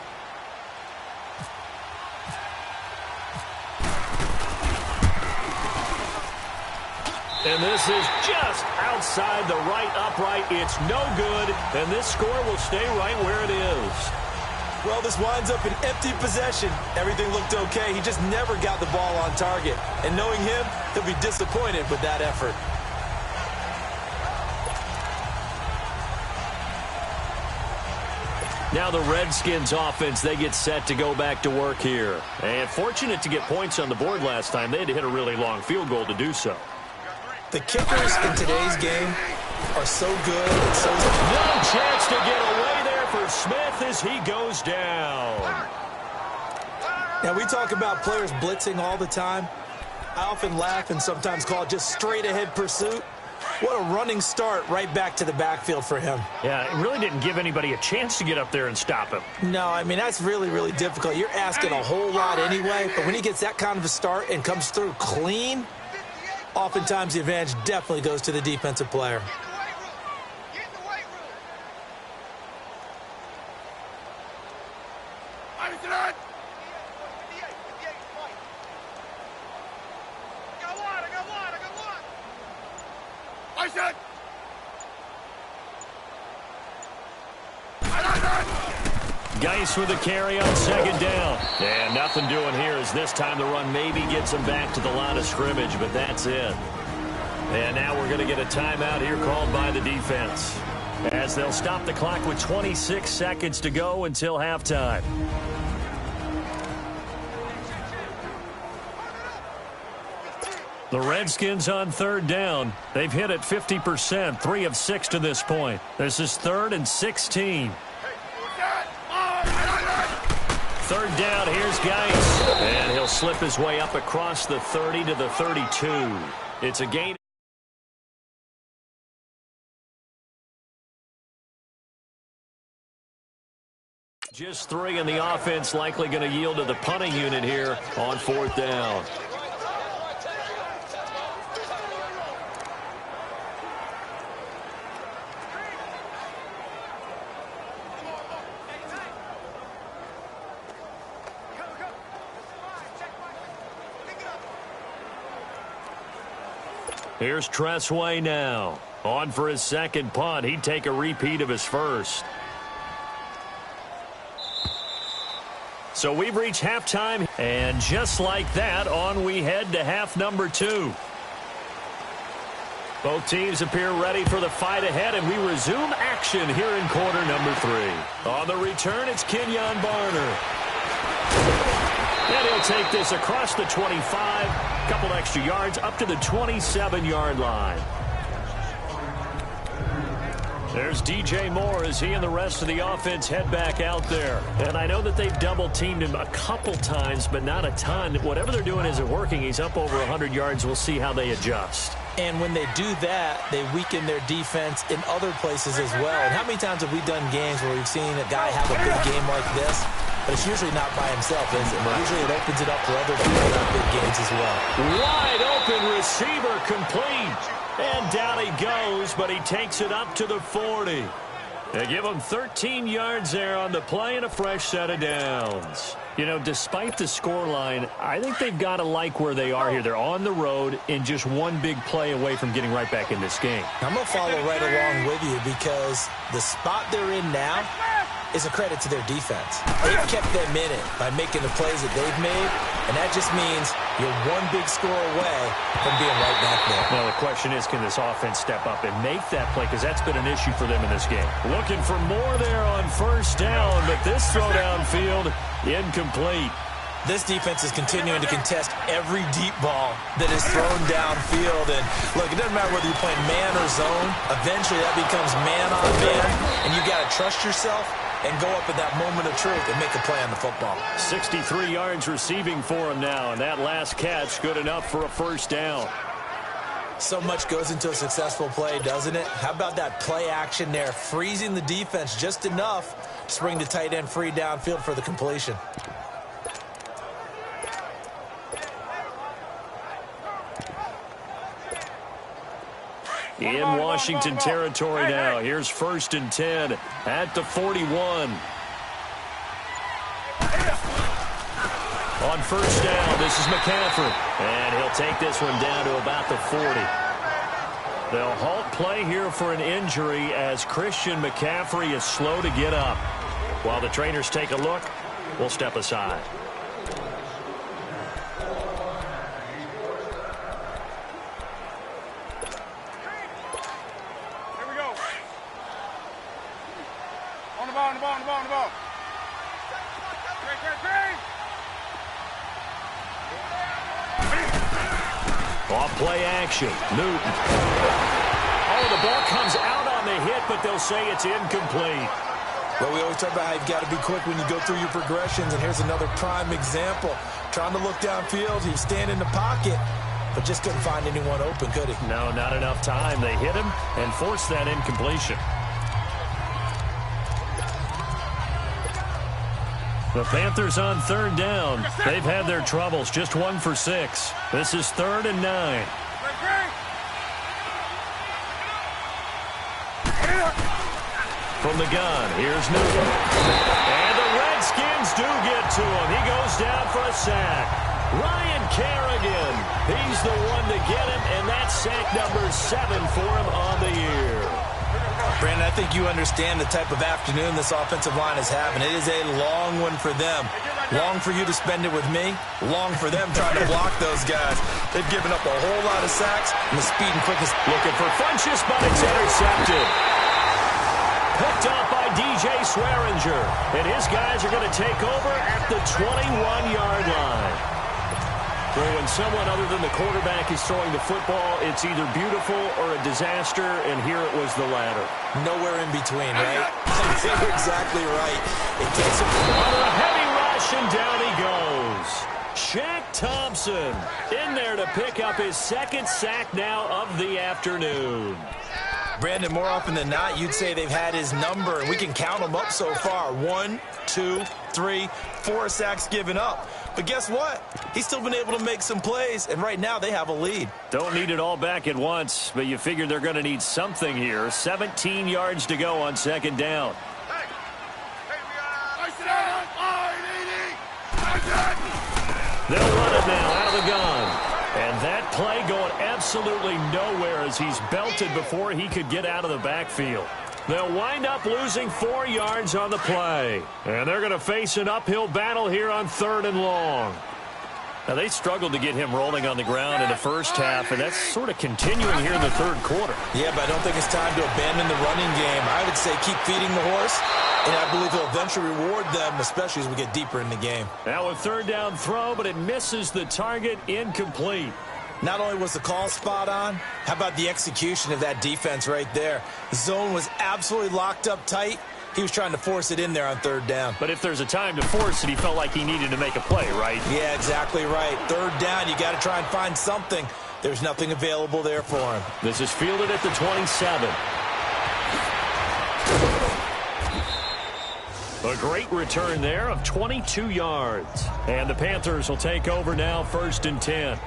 S3: And this is just outside the right upright. It's no good, and this score will stay right where it is.
S4: Well, this winds up an empty possession. Everything looked okay. He just never got the ball on target. And knowing him, he'll be disappointed with that effort.
S3: Now the Redskins offense, they get set to go back to work here. And fortunate to get points on the board last time. They had to hit a really long field goal to do so.
S4: The kickers in today's game are so good and so...
S3: No chance to get away there for Smith as he goes down.
S4: Now, we talk about players blitzing all the time. I often laugh and sometimes call it just straight-ahead pursuit. What a running start right back to the backfield for him.
S3: Yeah, it really didn't give anybody a chance to get up there and stop him.
S4: No, I mean, that's really, really difficult. You're asking a whole lot anyway, but when he gets that kind of a start and comes through clean, oftentimes the advantage definitely goes to the defensive player.
S3: Geis with the carry on second down. And nothing doing here as this time the run maybe gets them back to the line of scrimmage, but that's it. And now we're going to get a timeout here called by the defense, as they'll stop the clock with 26 seconds to go until halftime. The Redskins on third down. They've hit it 50%, 3 of 6 to this point. This is 3rd and 16. Third down, here's Geis. And he'll slip his way up across the 30 to the 32. It's a gain. Just 3, and the offense likely going to yield to the punting unit here on 4th down. Here's Tressway now. On for his second punt. He'd take a repeat of his first. So we've reached halftime, and just like that, on we head to half number 2. Both teams appear ready for the fight ahead, and we resume action here in quarter number 3. On the return, it's Kenyon Barner. And he'll take this across the 25, a couple extra yards, up to the 27-yard line. There's DJ Moore as he and the rest of the offense head back out there. And I know that they've double-teamed him a couple times, but not a ton. Whatever they're doing isn't working. He's up over 100 yards. We'll see how they adjust.
S4: And when they do that, they weaken their defense in other places as well. And how many times have we done games where we've seen a guy have a big game like this? But it's usually not by himself, is it? Usually it opens it up for other people in big games as well.
S3: Wide open receiver complete. And down he goes, but he takes it up to the 40. They give him 13 yards there on the play and a fresh set of downs. You know, despite the scoreline, I think they've got to like where they are here. They're on the road and just one big play away from getting right back in this game.
S4: I'm going to follow right along with you because the spot they're in now is a credit to their defense. They've kept them in it by making the plays that they've made, and that just means you're one big score away from being right back there.
S3: Now, the question is, can this offense step up and make that play? Because that's been an issue for them in this game. Looking for more there on first down, but this throw downfield, incomplete.
S4: This defense is continuing to contest every deep ball that is thrown downfield. And, look, it doesn't matter whether you're playing man or zone. Eventually, that becomes man on man, and you got to trust yourself and go up at that moment of truth and make a play on the football.
S3: 63 yards receiving for him now, and that last catch good enough for a first down.
S4: So much goes into a successful play, doesn't it? How about that play action there, freezing the defense just enough to bring the tight end free downfield for the completion.
S3: In Washington territory now. Here's 1st and 10 at the 41. On first down, this is McCaffrey. And he'll take this one down to about the 40. They'll halt play here for an injury as Christian McCaffrey is slow to get up. While the trainers take a look, we'll step aside.
S6: On the ball.
S3: Off play action. Newton. Oh, the ball comes out on the hit, but they'll say it's incomplete.
S4: Well, we always talk about how you've got to be quick when you go through your progressions, and here's another prime example. Trying to look downfield, he was standing in the pocket, but just couldn't find anyone open, could he?
S3: No, not enough time. They hit him and forced that incompletion. The Panthers on third down. They've had their troubles. Just 1 for 6. This is 3rd and 9. From the gun, here's Newton. And the Redskins do get to him. He goes down for a sack. Ryan Kerrigan, he's the one to get him, and that's sack number 7 for him on the year.
S4: Brandon, I think you understand the type of afternoon this offensive line is having. It is a long one for them. Long for you to spend it with me. Long for them trying to block those guys. They've given up a whole lot of sacks, and the speed and quickness.
S3: Looking for Funchess, but it's intercepted. Picked off by DJ Swearinger. And his guys are going to take over at the 21-yard line. So when someone other than the quarterback is throwing the football, it's either beautiful or a disaster, and here it was the latter.
S4: Nowhere in between, right? You're exactly right. It takes a
S3: heavy rush, and down he goes. Shaq Thompson in there to pick up his second sack now of the afternoon.
S4: Brandon, more often than not, you'd say they've had his number, and we can count them up so far. 1, 2, 3, 4 sacks given up. But guess what? He's still been able to make some plays, and right now they have a lead.
S3: Don't need it all back at once, but you figure they're going to need something here. 17 yards to go on second down. They'll run it now out of the gun. And that play going absolutely nowhere as he's belted before he could get out of the backfield. They'll wind up losing 4 yards on the play. And they're going to face an uphill battle here on 3rd and long. Now, they struggled to get him rolling on the ground in the first half, and that's sort of continuing here in the third quarter.
S4: Yeah, but I don't think it's time to abandon the running game. I would say keep feeding the horse, and I believe he'll eventually reward them, especially as we get deeper in the game.
S3: Now a 3rd down throw, but it misses the target, incomplete.
S4: Not only was the call spot on, how about the execution of that defense right there? The zone was absolutely locked up tight. He was trying to force it in there on 3rd down.
S3: But if there's a time to force it, he felt like he needed to make a play, right?
S4: Yeah, exactly right. 3rd down, you got to try and find something. There's nothing available there for him.
S3: This is fielded at the 27. A great return there of 22 yards. And the Panthers will take over now, 1st and 10.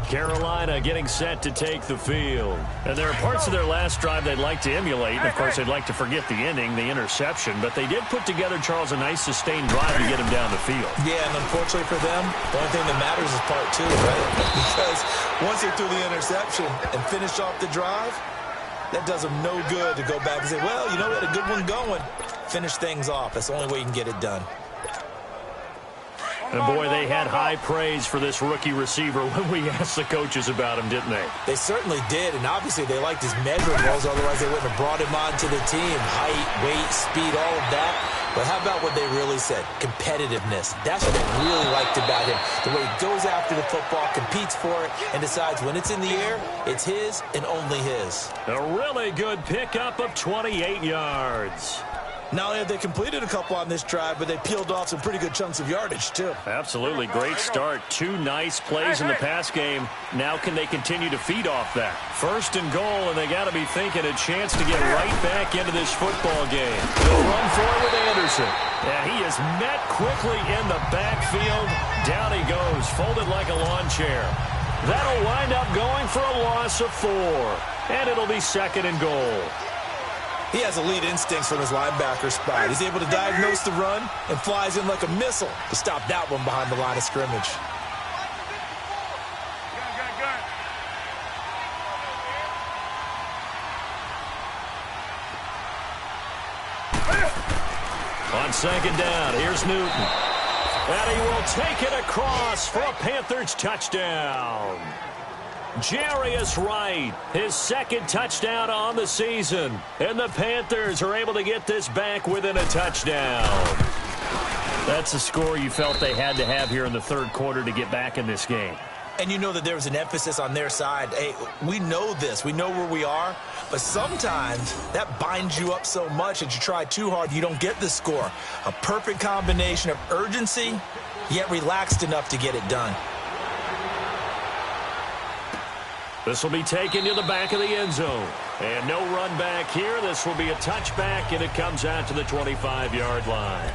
S3: Carolina getting set to take the field. And there are parts of their last drive they'd like to emulate. And, of course, they'd like to forget the ending, the interception. But they did put together, Charles, a nice sustained drive to get him down the field.
S4: Yeah, and unfortunately for them, the only thing that matters is part 2, right? Because once they threw the interception and finished off the drive, that does them no good to go back and say, well, you know, we had a good one going. Finish things off. That's the only way you can get it done.
S3: And, boy, they had high praise for this rookie receiver when we asked the coaches about him, didn't they?
S4: They certainly did, and obviously they liked his measurables, otherwise they wouldn't have brought him onto the team. Height, weight, speed, all of that. But how about what they really said? Competitiveness. That's what they really liked about him. The way he goes after the football, competes for it, and decides when it's in the air, it's his and only his.
S3: A really good pickup of 28 yards.
S4: Not only have they completed a couple on this drive, but they peeled off some pretty good chunks of yardage, too.
S3: Absolutely. Great start. 2 nice plays in the pass game. Now can they continue to feed off that? 1st and goal, and they got to be thinking a chance to get right back into this football game. They'll run for it with Anderson. And he is met quickly in the backfield. Down he goes, folded like a lawn chair. That'll wind up going for a loss of 4. And it'll be 2nd and goal.
S4: He has elite instincts from his linebacker spot. He's able to diagnose the run and flies in like a missile to stop that one behind the line of scrimmage.
S3: On 2nd down, here's Newton. And he will take it across for a Panthers touchdown. Jarius Wright, his 2nd touchdown on the season. And the Panthers are able to get this back within a touchdown. That's a score you felt they had to have here in the 3rd quarter to get back in this game.
S4: And you know that there was an emphasis on their side. Hey, we know this. We know where we are. But sometimes that binds you up so much that you try too hard, you don't get the score. A perfect combination of urgency, yet relaxed enough to get it done.
S3: This will be taken to the back of the end zone. And no run back here. This will be a touchback, and it comes out to the 25-yard line.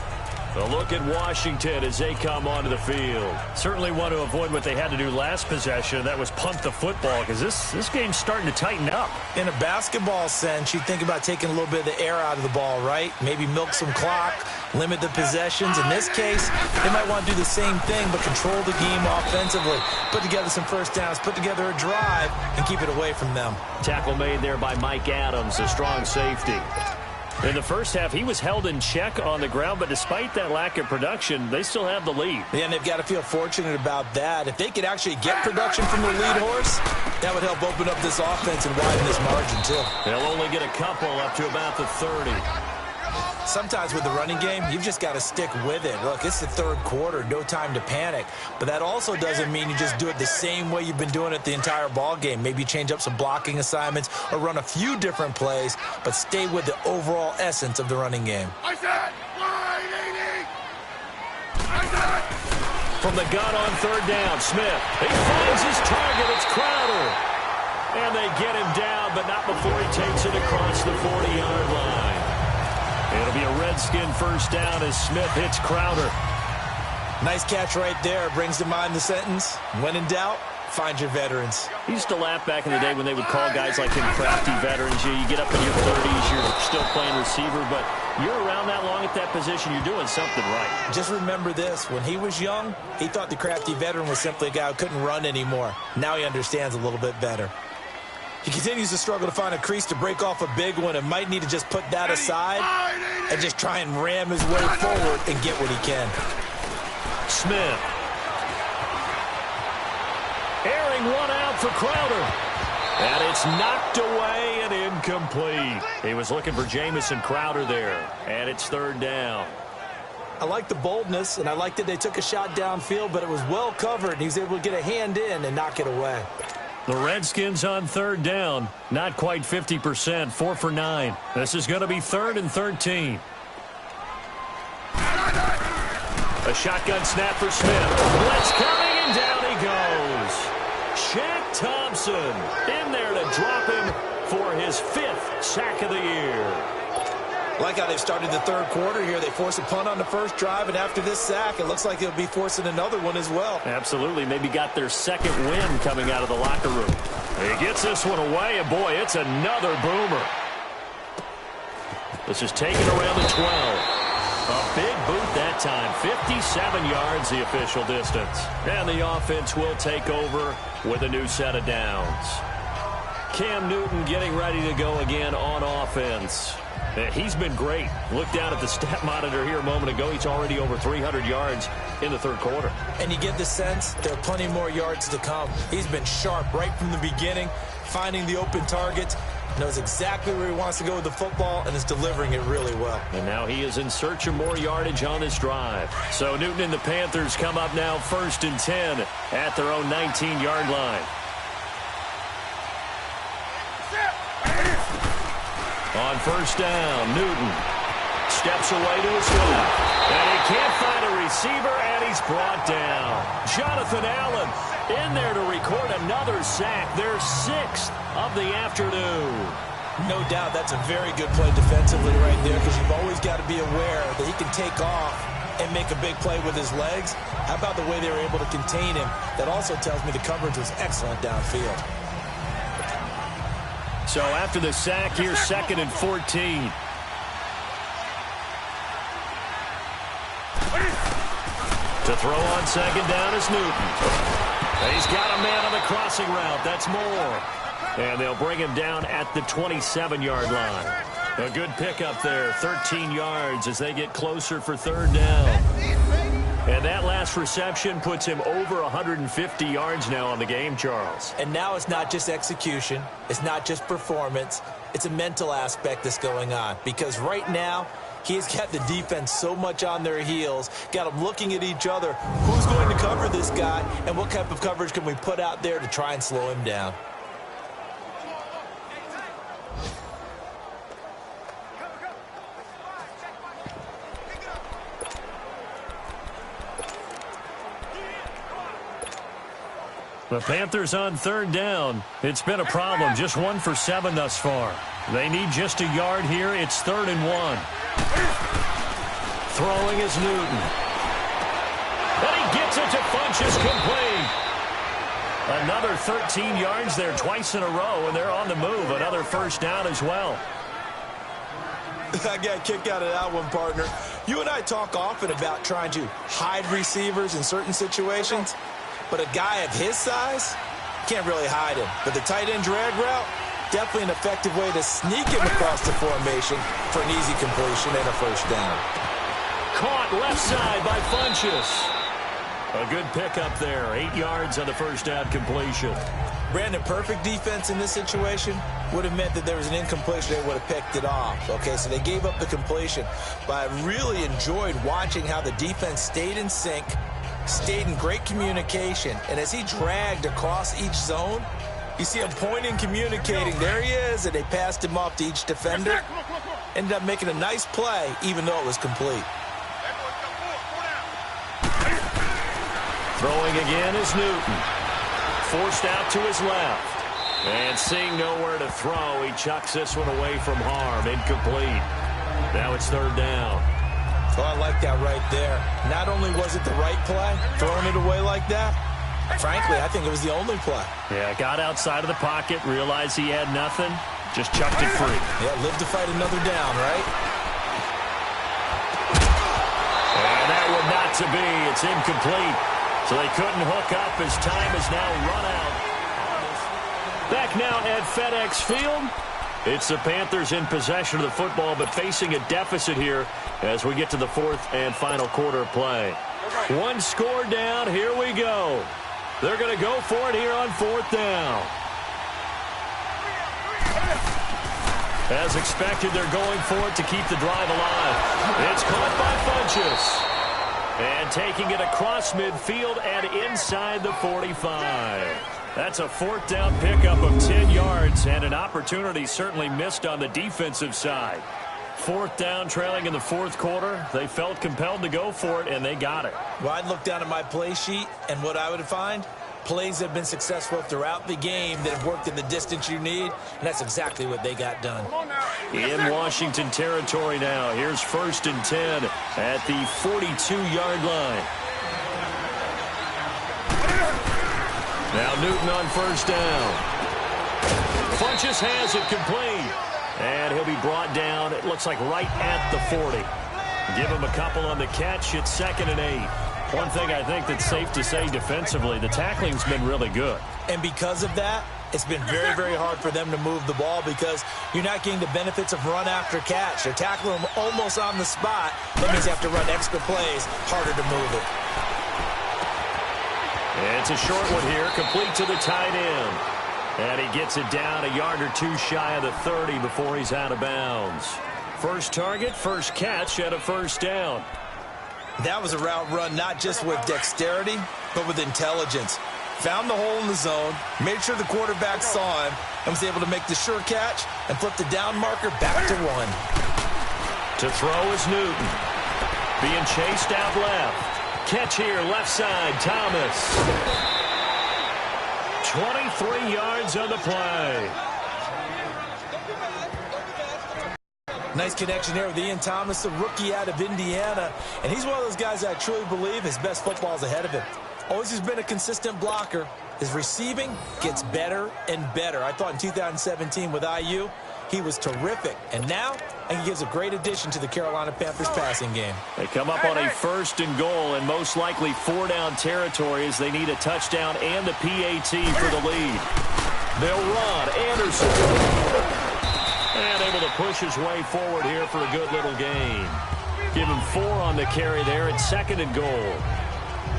S3: A look at Washington as they come onto the field. Certainly want to avoid what they had to do last possession. That was punt the football, because this game's starting to tighten up.
S4: In a basketball sense, you think about taking a little bit of the air out of the ball, right? Maybe milk some clock, limit the possessions. In this case, they might want to do the same thing, but control the game offensively. Put together some first downs, put together a drive, and keep it away from them.
S3: Tackle made there by Mike Adams, a strong safety. In the first half, he was held in check on the ground, but despite that lack of production, they still have the lead.
S4: Yeah, and they've got to feel fortunate about that. If they could actually get production from the lead horse, that would help open up this offense and widen this margin, too.
S3: They'll only get a couple up to about the 30.
S4: Sometimes with the running game, you've just got to stick with it. Look, it's the third quarter, no time to panic. But that also doesn't mean you just do it the same way you've been doing it the entire ball game. Maybe change up some blocking assignments or run a few different plays, but stay with the overall essence of the running game.
S3: From the gun on third down, Smith. He finds his target. It's Crowder. And they get him down, but not before he takes it across the 40-yard line. It'll be a Redskin first down as Smith hits Crowder.
S4: Nice catch right there. Brings to mind the sentence, when in doubt, find your veterans.
S3: He used to laugh back in the day when they would call guys like him crafty veterans. You get up in your 30s, you're still playing receiver, but you're around that long at that position, you're doing something right.
S4: Just remember this. When he was young, he thought the crafty veteran was simply a guy who couldn't run anymore. Now he understands a little bit better. He continues to struggle to find a crease to break off a big one and might need to just put that aside and just try and ram his way forward and get what he can.
S3: Smith. Airing one out for Crowder. And it's knocked away and incomplete. He was looking for Jamison Crowder there. And it's third down.
S4: I like the boldness, and I like that they took a shot downfield, but it was well covered, and he was able to get a hand in and knock it away.
S3: The Redskins on third down. Not quite 50%, 4 for 9. This is going to be 3rd and 13. A shotgun snap for Smith. Blitz coming, and down he goes. Shaq Thompson in there to drop him for his 5th sack of the year.
S4: Like how they've started the third quarter here. They force a punt on the first drive, and after this sack, it looks like they'll be forcing another one as well.
S3: Absolutely. Maybe got their second win coming out of the locker room. He gets this one away, and boy, it's another boomer. This is taken around the 12. A big boot that time. 57 yards the official distance. And the offense will take over with a new set of downs. Cam Newton getting ready to go again on offense. He's been great. Look down at the stat monitor here a moment ago. He's already over 300 yards in the third quarter. And you get the sense there are plenty more yards to come. He's been sharp right from the beginning, finding the open targets, knows exactly where he wants to go with the football, and is delivering it really well. And now he is in search of more yardage on this drive. So Newton and the Panthers come up now 1st and 10 at their own 19-yard line. On first down, Newton steps away to his left. And he can't find a receiver, and he's brought down. Jonathan Allen in there to record another sack. Their 6th of the afternoon. No doubt that's a very good play defensively right there, because you've always got to be aware that he can take off and make a big play with his legs. How about the way they were able to contain him? That also tells me the coverage was excellent downfield. So after the sack, here's 2nd and 14. To throw on 2nd down is Newton. He's got a man on the crossing route. That's Moore. And they'll bring him down at the 27-yard line. A good pickup there, 13 yards as they get closer for 3rd down. And that last reception puts him over 150 yards now on the game, Charles. And now it's not just execution. It's not just performance. It's a mental aspect that's going on. Because right now, he's got the defense so much on their heels, got them looking at each other. Who's going to cover this guy, and what type of coverage can we put out there to try and slow him down? The Panthers on 3rd down. It's been a problem. Just 1 for 7 thus far. They need just a yard here. It's 3rd and 1. Throwing is Newton. And he gets it to Funchess complete. Another 13 yards there twice in a row, and they're on the move. Another first down as well.
S4: I got a kick out of that one, partner. You and I talk often about trying to hide receivers in certain situations, but a guy of his size can't really hide him. But the tight end drag route, definitely an effective way to sneak him across the formation for an easy completion and a first down.
S3: Caught left side by Funchess. A good pickup there. 8 yards on the first down completion.
S4: Brandon, perfect defense in this situation would have meant that there was an incompletion. They would have picked it off. Okay, so they gave up the completion. But I really enjoyed watching how the defense stayed in sync, stayed in great communication. And as he dragged across each zone, you see him pointing, communicating. There he is, and they passed him off to each defender. Ended up making a nice play, even though it was complete.
S3: Throwing again is Newton. Forced out to his left. And seeing nowhere to throw, he chucks this one away from harm. Incomplete. Now it's third down.
S4: Oh, I like that right there. Not only was it the right play, throwing it away like that, frankly, I think it was the only play.
S3: Yeah, got outside of the pocket, realized he had nothing, just chucked it free.
S4: Yeah, live to fight another down, right?
S3: And that one not to be. It's incomplete. So they couldn't hook up as time is now run out. Back now at FedEx Field. It's the Panthers in possession of the football, but facing a deficit here as we get to the fourth and final quarter of play. One score down. Here we go. They're going to go for it here on fourth down. As expected, they're going for it to keep the drive alive. It's caught by Funchess. And taking it across midfield and inside the 45. That's a fourth down pickup of 10 yards and an opportunity certainly missed on the defensive side. Fourth down, trailing in the fourth quarter. They felt compelled to go for it, and they got it.
S4: Well, I'd look down at my play sheet, and what I would find, plays have been successful throughout the game that have worked in the distance you need, and that's exactly what they got done.
S3: In Washington territory now. Here's 1st and 10 at the 42-yard line. Now Newton on first down. Funchess has it complete. And he'll be brought down, it looks like right at the 40. Give him a couple on the catch. It's 2nd and 8. One thing I think that's safe to say defensively, the tackling's been really good.
S4: And because of that, it's been very, very hard for them to move the ball because you're not getting the benefits of run after catch. They're tackling them almost on the spot. That means you have to run extra plays, harder to move it.
S3: It's a short one here, complete to the tight end. And he gets it down a yard or two shy of the 30 before he's out of bounds. First target, first catch at a first down.
S4: That was a route run not just with dexterity, but with intelligence. Found the hole in the zone, made sure the quarterback saw him, and was able to make the sure catch and flip the down marker back to 1.
S3: To throw is Newton. Being chased out left. Catch here, left side, Thomas. 23 yards on the play.
S4: Nice connection there with Ian Thomas, a rookie out of Indiana. And he's one of those guys that I truly believe his best football is ahead of him. Always has been a consistent blocker. His receiving gets better and better. I thought in 2017 with IU, he was terrific. And now, I think he gives a great addition to the Carolina Panthers passing game.
S3: They come up on a 1st and goal and most likely 4-down territory as they need a touchdown and the PAT for the lead. They'll run. Anderson. And able to push his way forward here for a good little gain. Give him 4 on the carry there at 2nd and goal.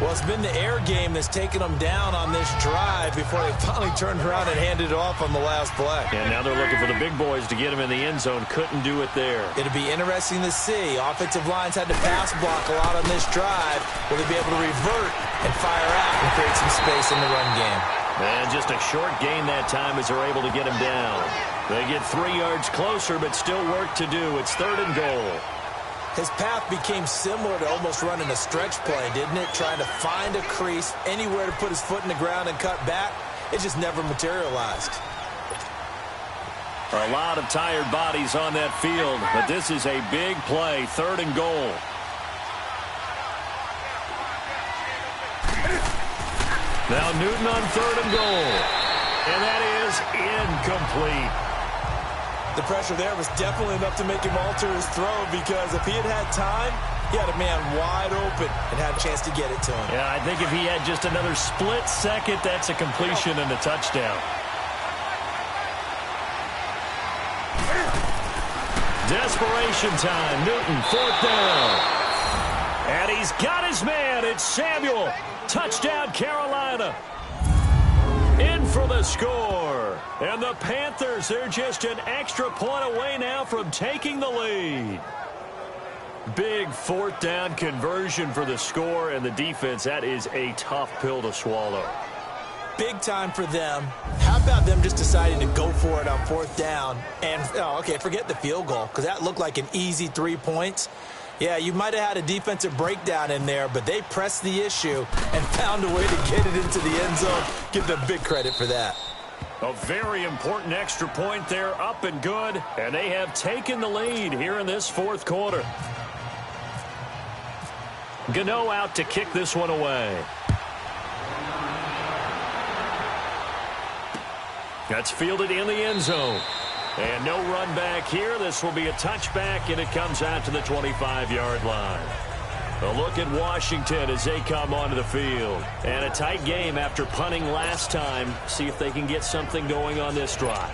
S4: Well, it's been the air game that's taken them down on this drive before they finally turned around and handed it off on the last play.
S3: And now they're looking for the big boys to get him in the end zone. Couldn't do it there.
S4: It'll be interesting to see. Offensive lines had to pass block a lot on this drive. Will they be able to revert and fire out and create some space in the run game?
S3: And just a short gain that time as they're able to get him down. They get 3 yards closer, but still work to do. It's 3rd and goal.
S4: His path became similar to almost running a stretch play, didn't it? Trying to find a crease, anywhere to put his foot in the ground and cut back. It just never materialized.
S3: A lot of tired bodies on that field, but this is a big play, 3rd and goal. Now Newton on 3rd and goal. And that is incomplete.
S4: The pressure there was definitely enough to make him alter his throw, because if he had had time, he had a man wide open and had a chance to get it to him.
S3: Yeah, I think if he had just another split second, that's a completion and a touchdown. Desperation time. Newton, 4th down. And he's got his man. It's Samuel. Touchdown, Carolina. In for the score. And the Panthers, they're just an extra point away now from taking the lead. Big 4th down conversion for the score, and the defense, that is a tough pill to swallow.
S4: Big time for them. How about them just deciding to go for it on 4th down? And, forget the field goal, because that looked like an easy 3 points. Yeah, you might have had a defensive breakdown in there, but they pressed the issue and found a way to get it into the end zone. Give them big credit for that.
S3: A very important extra point there, up and good, and they have taken the lead here in this 4th quarter. Gano out to kick this one away. That's fielded in the end zone. And no run back here. This will be a touchback, and it comes out to the 25-yard line. A look at Washington as they come onto the field. And a tight game after punting last time. See if they can get something going on this drive.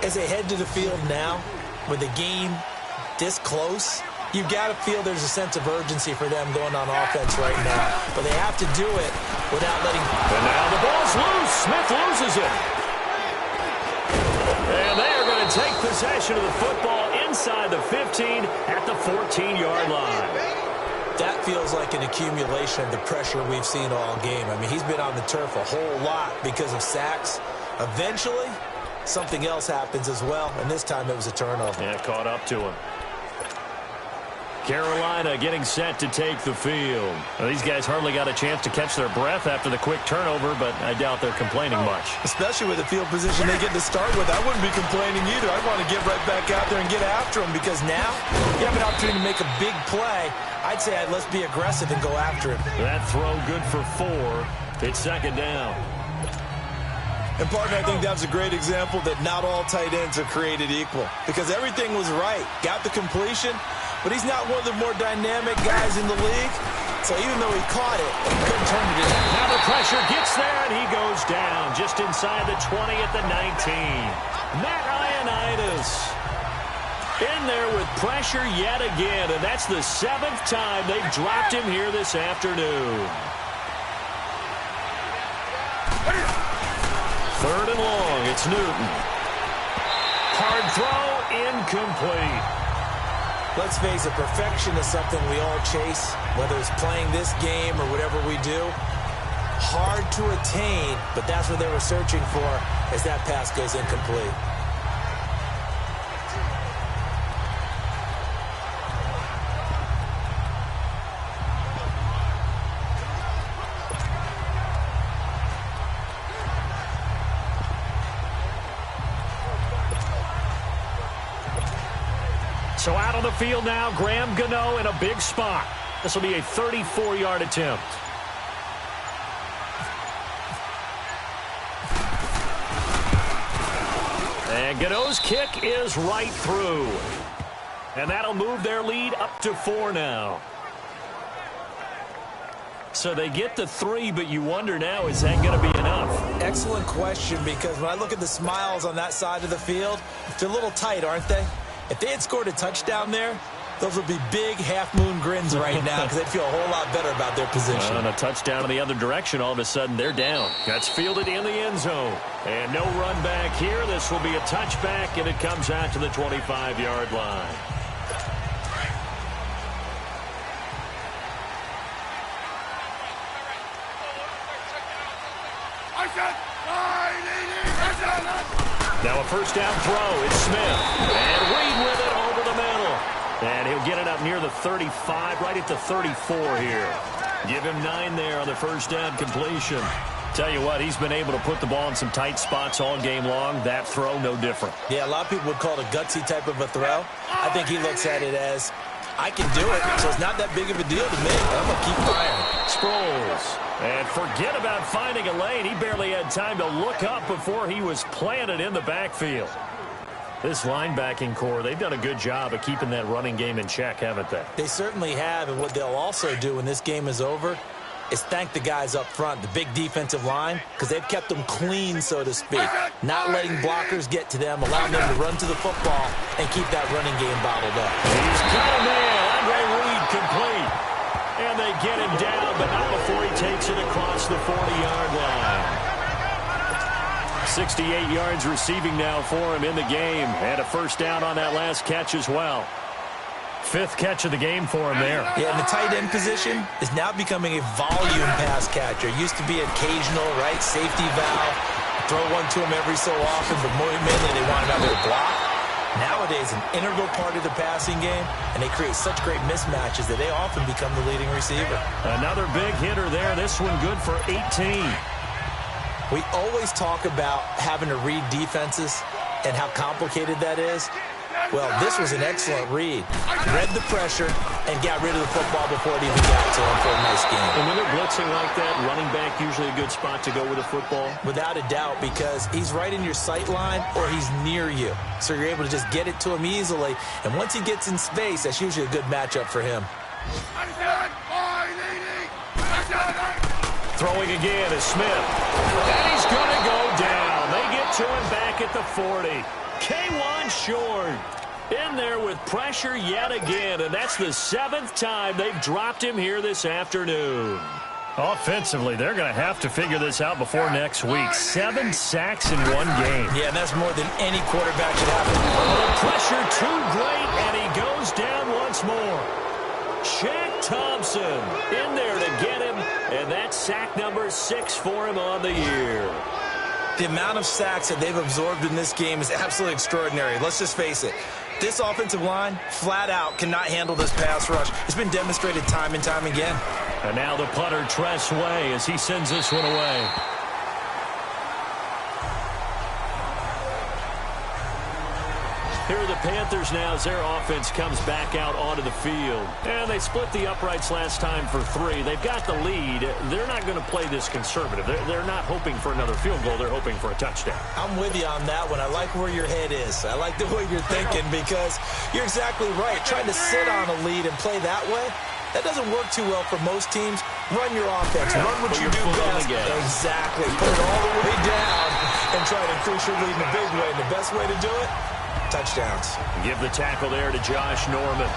S4: As they head to the field now, with the game this close, you've got to feel there's a sense of urgency for them going on offense right now. But they have to do it without letting...
S3: And now the ball's loose. Smith loses it. And they are going to take possession of the football inside the 15 at the 14-yard line.
S4: That feels like an accumulation of the pressure we've seen all game. I mean, he's been on the turf a whole lot because of sacks. Eventually, something else happens as well, and this time it was a turnover.
S3: Yeah, caught up to him. Carolina getting set to take the field. Well, these guys hardly got a chance to catch their breath after the quick turnover, but I doubt they're complaining much.
S4: Especially with the field position they get to start with. I wouldn't be complaining either. I'd want to get right back out there and get after them, because now you have an opportunity to make a big play. I'd say let's be aggressive and go after him.
S3: That throw good for 4. It's 2nd down.
S4: And, partner, I think that was a great example that not all tight ends are created equal, because everything was right. Got the completion, but he's not one of the more dynamic guys in the league. So even though he caught it, he couldn't turn it in.
S3: Now the pressure gets there, and he goes down just inside the 20 at the 19. Matt Ioannidis in there with pressure yet again, and that's the 7th time they've dropped him here this afternoon. 3rd and long, it's Newton. Hard throw, incomplete.
S4: Let's face it, perfection is something we all chase, whether it's playing this game or whatever we do. Hard to attain, but that's what they were searching for as that pass goes incomplete.
S3: So out on the field now, Graham Gano in a big spot. This will be a 34-yard attempt. And Gano's kick is right through. And that'll move their lead up to 4 now. So they get the 3, but you wonder now, is that going to be enough?
S4: Excellent question, because when I look at the smiles on that side of the field, they're a little tight, aren't they? If they had scored a touchdown there, those would be big half-moon grins right now, because they'd feel a whole lot better about their position.
S3: And a touchdown in the other direction, all of a sudden they're down. That's fielded in the end zone. And no run back here. This will be a touchback, and it comes out to the 25-yard line. Now a first down throw. It's Smith. And Reed with it over the middle. And he'll get it up near the 35, right at the 34 here. Give him 9 there on the first down completion. Tell you what, he's been able to put the ball in some tight spots all game long. That throw, no different.
S4: Yeah, a lot of people would call it a gutsy type of a throw. I think he looks at it as, I can do it, so it's not that big of a deal to me. I'm going to keep firing.
S3: Sproles And forget about finding a lane. He barely had time to look up before he was planted in the backfield. This linebacking core, they've done a good job of keeping that running game in check, haven't they?
S4: They certainly have, and what they'll also do when this game is over is thank the guys up front, the big defensive line, because they've kept them clean, so to speak, not letting blockers get to them, allowing them to run to the football and keep that running game bottled up.
S3: He's got a man. Andre Reed complete. And they get him down, but not before he takes it across the 40-yard line. 68 yards receiving now for him in the game. And a first down on that last catch as well. 5th catch of the game for him there.
S4: Yeah, and the tight end position is now becoming a volume pass catcher. It used to be occasional, right, safety valve. Throw one to him every so often, but more mainly they want him out there to block. Nowadays, an integral part of the passing game, and they create such great mismatches that they often become the leading receiver.
S3: Another big hitter there. This one good for 18.
S4: We always talk about having to read defenses and how complicated that is. Well, this was an excellent read. Read the pressure and got rid of the football before it even got to him for a nice game.
S3: And when they're blitzing like that, running back usually a good spot to go with a football?
S4: Without a doubt, because he's right in your sight line or he's near you. So you're able to just get it to him easily. And once he gets in space, that's usually a good matchup for him.
S3: Throwing again is Smith. And he's going to go down. They get to him back at the 40. K1 short. In there with pressure yet again, and that's the 7th time they've dropped him here this afternoon. Offensively, they're going to have to figure this out before next week. 7 sacks in one game.
S4: Yeah, and that's more than any quarterback should have.
S3: The pressure too great, and he goes down once more. Shaq Thompson in there to get him, and that's sack number 6 for him on the year.
S4: The amount of sacks that they've absorbed in this game is absolutely extraordinary. Let's just face it. This offensive line, flat out, cannot handle this pass rush. It's been demonstrated time and time again.
S3: And now the punter, Tress Way, as he sends this one away. Here are the Panthers now as their offense comes back out onto the field. And they split the uprights last time for 3. They've got the lead. They're not going to play this conservative. They're not hoping for another field goal. They're hoping for a touchdown.
S4: I'm with you on that one. I like where your head is. I like the way you're thinking because you're exactly right. Trying to sit on a lead and play that way, that doesn't work too well for most teams. Run your offense. Run what you do best. Exactly. Put it all the way down and try to increase your lead in a big way. And the best way to do it, touchdowns.
S3: Give the tackle there to Josh Norman.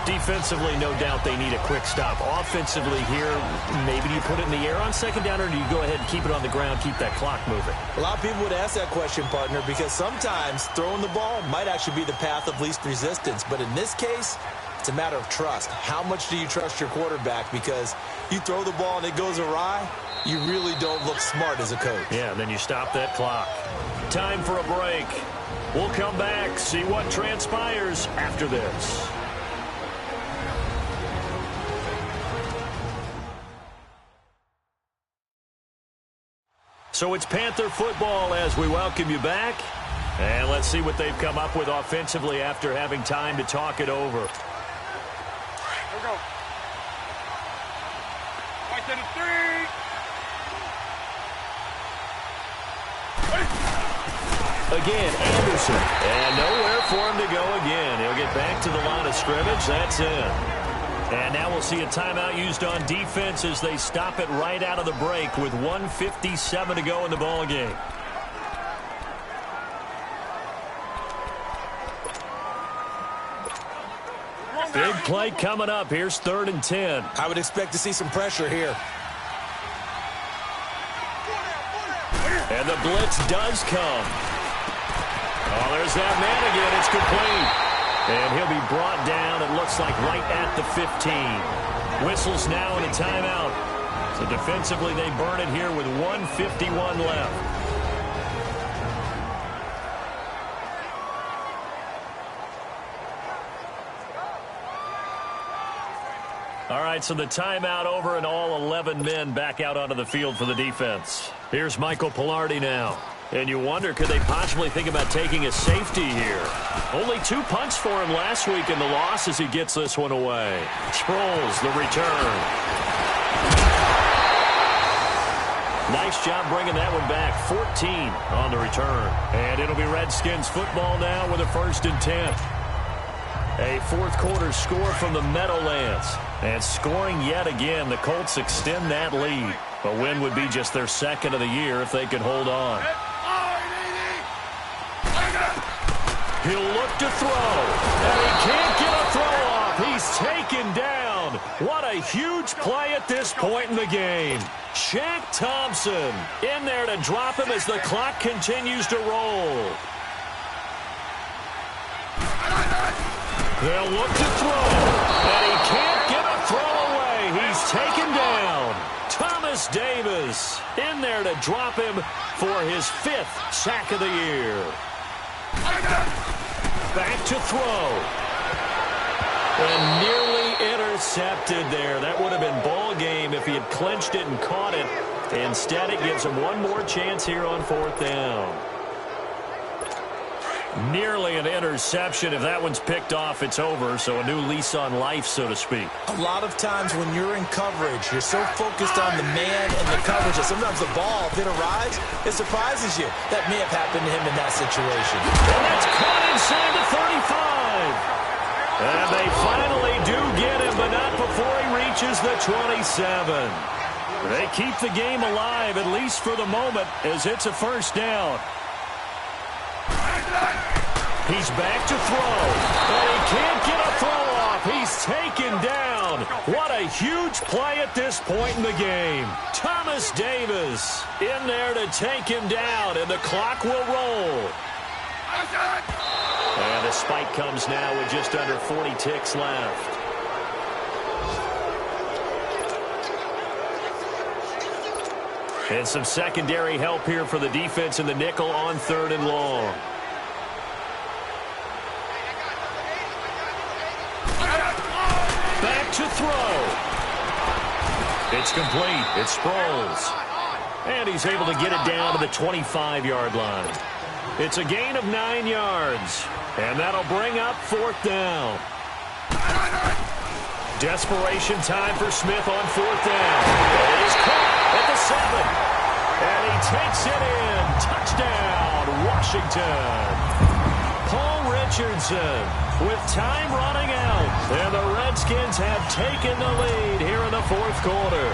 S3: Defensively, no doubt they need a quick stop. Offensively here, maybe do you put it in the air on second down, or do you go ahead and keep it on the ground, keep that clock moving?
S4: A lot of people would ask that question, partner, because sometimes throwing the ball might actually be the path of least resistance. But in this case, it's a matter of trust. How much do you trust your quarterback? Because you throw the ball and it goes awry, you really don't look smart as a coach.
S3: Yeah, and then you stop that clock. Time for a break. We'll come back, see what transpires after this. So it's Panther football as we welcome you back. And let's see what they've come up with offensively after having time to talk it over.
S6: Here we go. Right to the 3.
S3: Again, Anderson. And nowhere for him to go again. He'll get back to the line of scrimmage. That's it. And now we'll see a timeout used on defense as they stop it right out of the break with 1:57 to go in the ball game. Big play coming up. Here's 3rd and 10.
S4: I would expect to see some pressure here.
S3: And the blitz does come. Oh, there's that man again. It's complete. And he'll be brought down, it looks like, right at the 15. Whistles now in a timeout. So defensively, they burn it here with 1:51 left. All right, so the timeout over and all 11 men back out onto the field for the defense. Here's Michael Pilardi now. And you wonder, could they possibly think about taking a safety here? Only 2 punts for him last week in the loss as he gets this one away. Sproles, the return. Nice job bringing that one back. 14 on the return. And it'll be Redskins football now with a 1st and 10. A fourth quarter score from the Meadowlands. And scoring yet again, the Colts extend that lead. A win would be just their 2nd of the year if they could hold on. He'll look to throw. And he can't get a throw off. He's taken down. What a huge play at this point in the game. Shaq Thompson in there to drop him as the clock continues to roll. They'll look to throw. And he can't get a throw away. He's taken down. Thomas Davis in there to drop him for his 5th sack of the year. Back to throw. And nearly intercepted there. That would have been ball game if he had clinched it and caught it. Instead, it gives him one more chance here on 4th down. Nearly an interception. If that one's picked off, it's over. So a new lease on life, so to speak.
S4: A lot of times when you're in coverage, you're so focused on the man and the coverage that sometimes the ball, if it arrives, it surprises you. That may have happened to him in that situation.
S3: And that's caught inside the 35. And they finally do get him, but not before he reaches the 27. They keep the game alive, at least for the moment, as it's a 1st down. He's back to throw. And he can't get a throw off. He's taken down. What a huge play at this point in the game. Thomas Davis in there to take him down, and the clock will roll. And the spike comes now with just under 40 ticks left. And some secondary help here for the defense in the nickel on 3rd and long. Back to throw. It's complete. It's Sproles. And he's able to get it down to the 25-yard line. It's a gain of 9 yards. And that'll bring up 4th down. Desperation time for Smith on 4th down. It is caught at the 7. And he takes it in. Touchdown, Washington. Paul Richardson with time running out. And the Redskins have taken the lead here in the 4th quarter.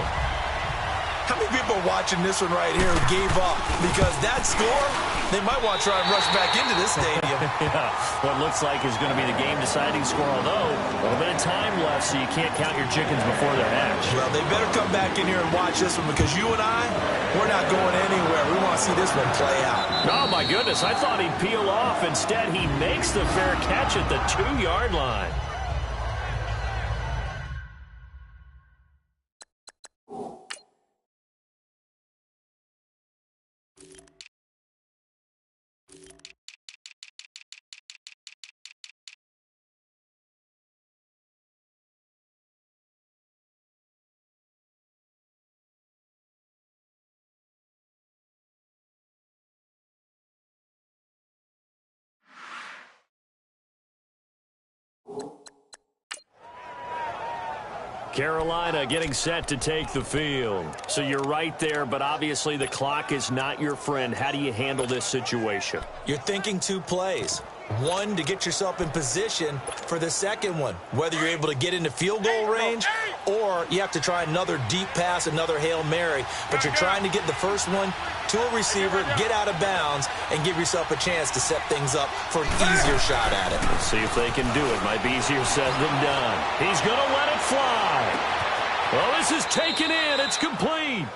S4: How many people are watching this one right here who gave up? Because that score, they might want to try and rush back into this stadium.
S3: Yeah, what looks like is going to be the game-deciding score, although a little bit of time left, so you can't count your chickens before they're hatched.
S4: Well, they better come back in here and watch this one, because you and I, we're not going anywhere. We want to see this one play out.
S3: Oh, my goodness, I thought he'd peel off. Instead, he makes the fair catch at the 2-yard line. Carolina getting set to take the field. So you're right there, but obviously the clock is not your friend. How do you handle this situation?
S4: You're thinking 2 plays. One, to get yourself in position for the second one, whether you're able to get into field goal range or you have to try another deep pass, another Hail Mary. But you're trying to get the first one to a receiver, get out of bounds, and give yourself a chance to set things up for an easier shot at it.
S3: Let's see if they can do it. Might be easier said than done. He's going to let it fly. Well, this is taken in. It's complete.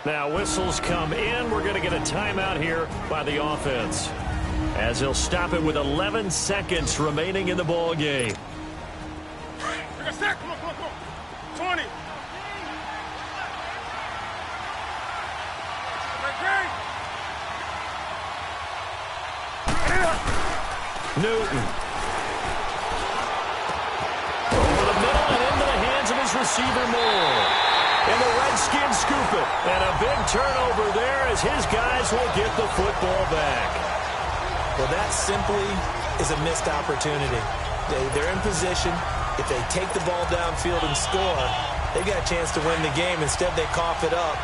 S3: Now, whistles come in. We're going to get a timeout here by the offense, as he'll stop it with 11 seconds remaining in the ball game.
S6: Come on. 20.
S3: Newton. Over the middle and into the hands of his receiver Moore. And the Redskins scoop it. And a big turnover there as his guys will get the football back.
S4: Well, that simply is a missed opportunity. They're in position. If they take the ball downfield and score, they've got a chance to win the game. Instead, they cough it up.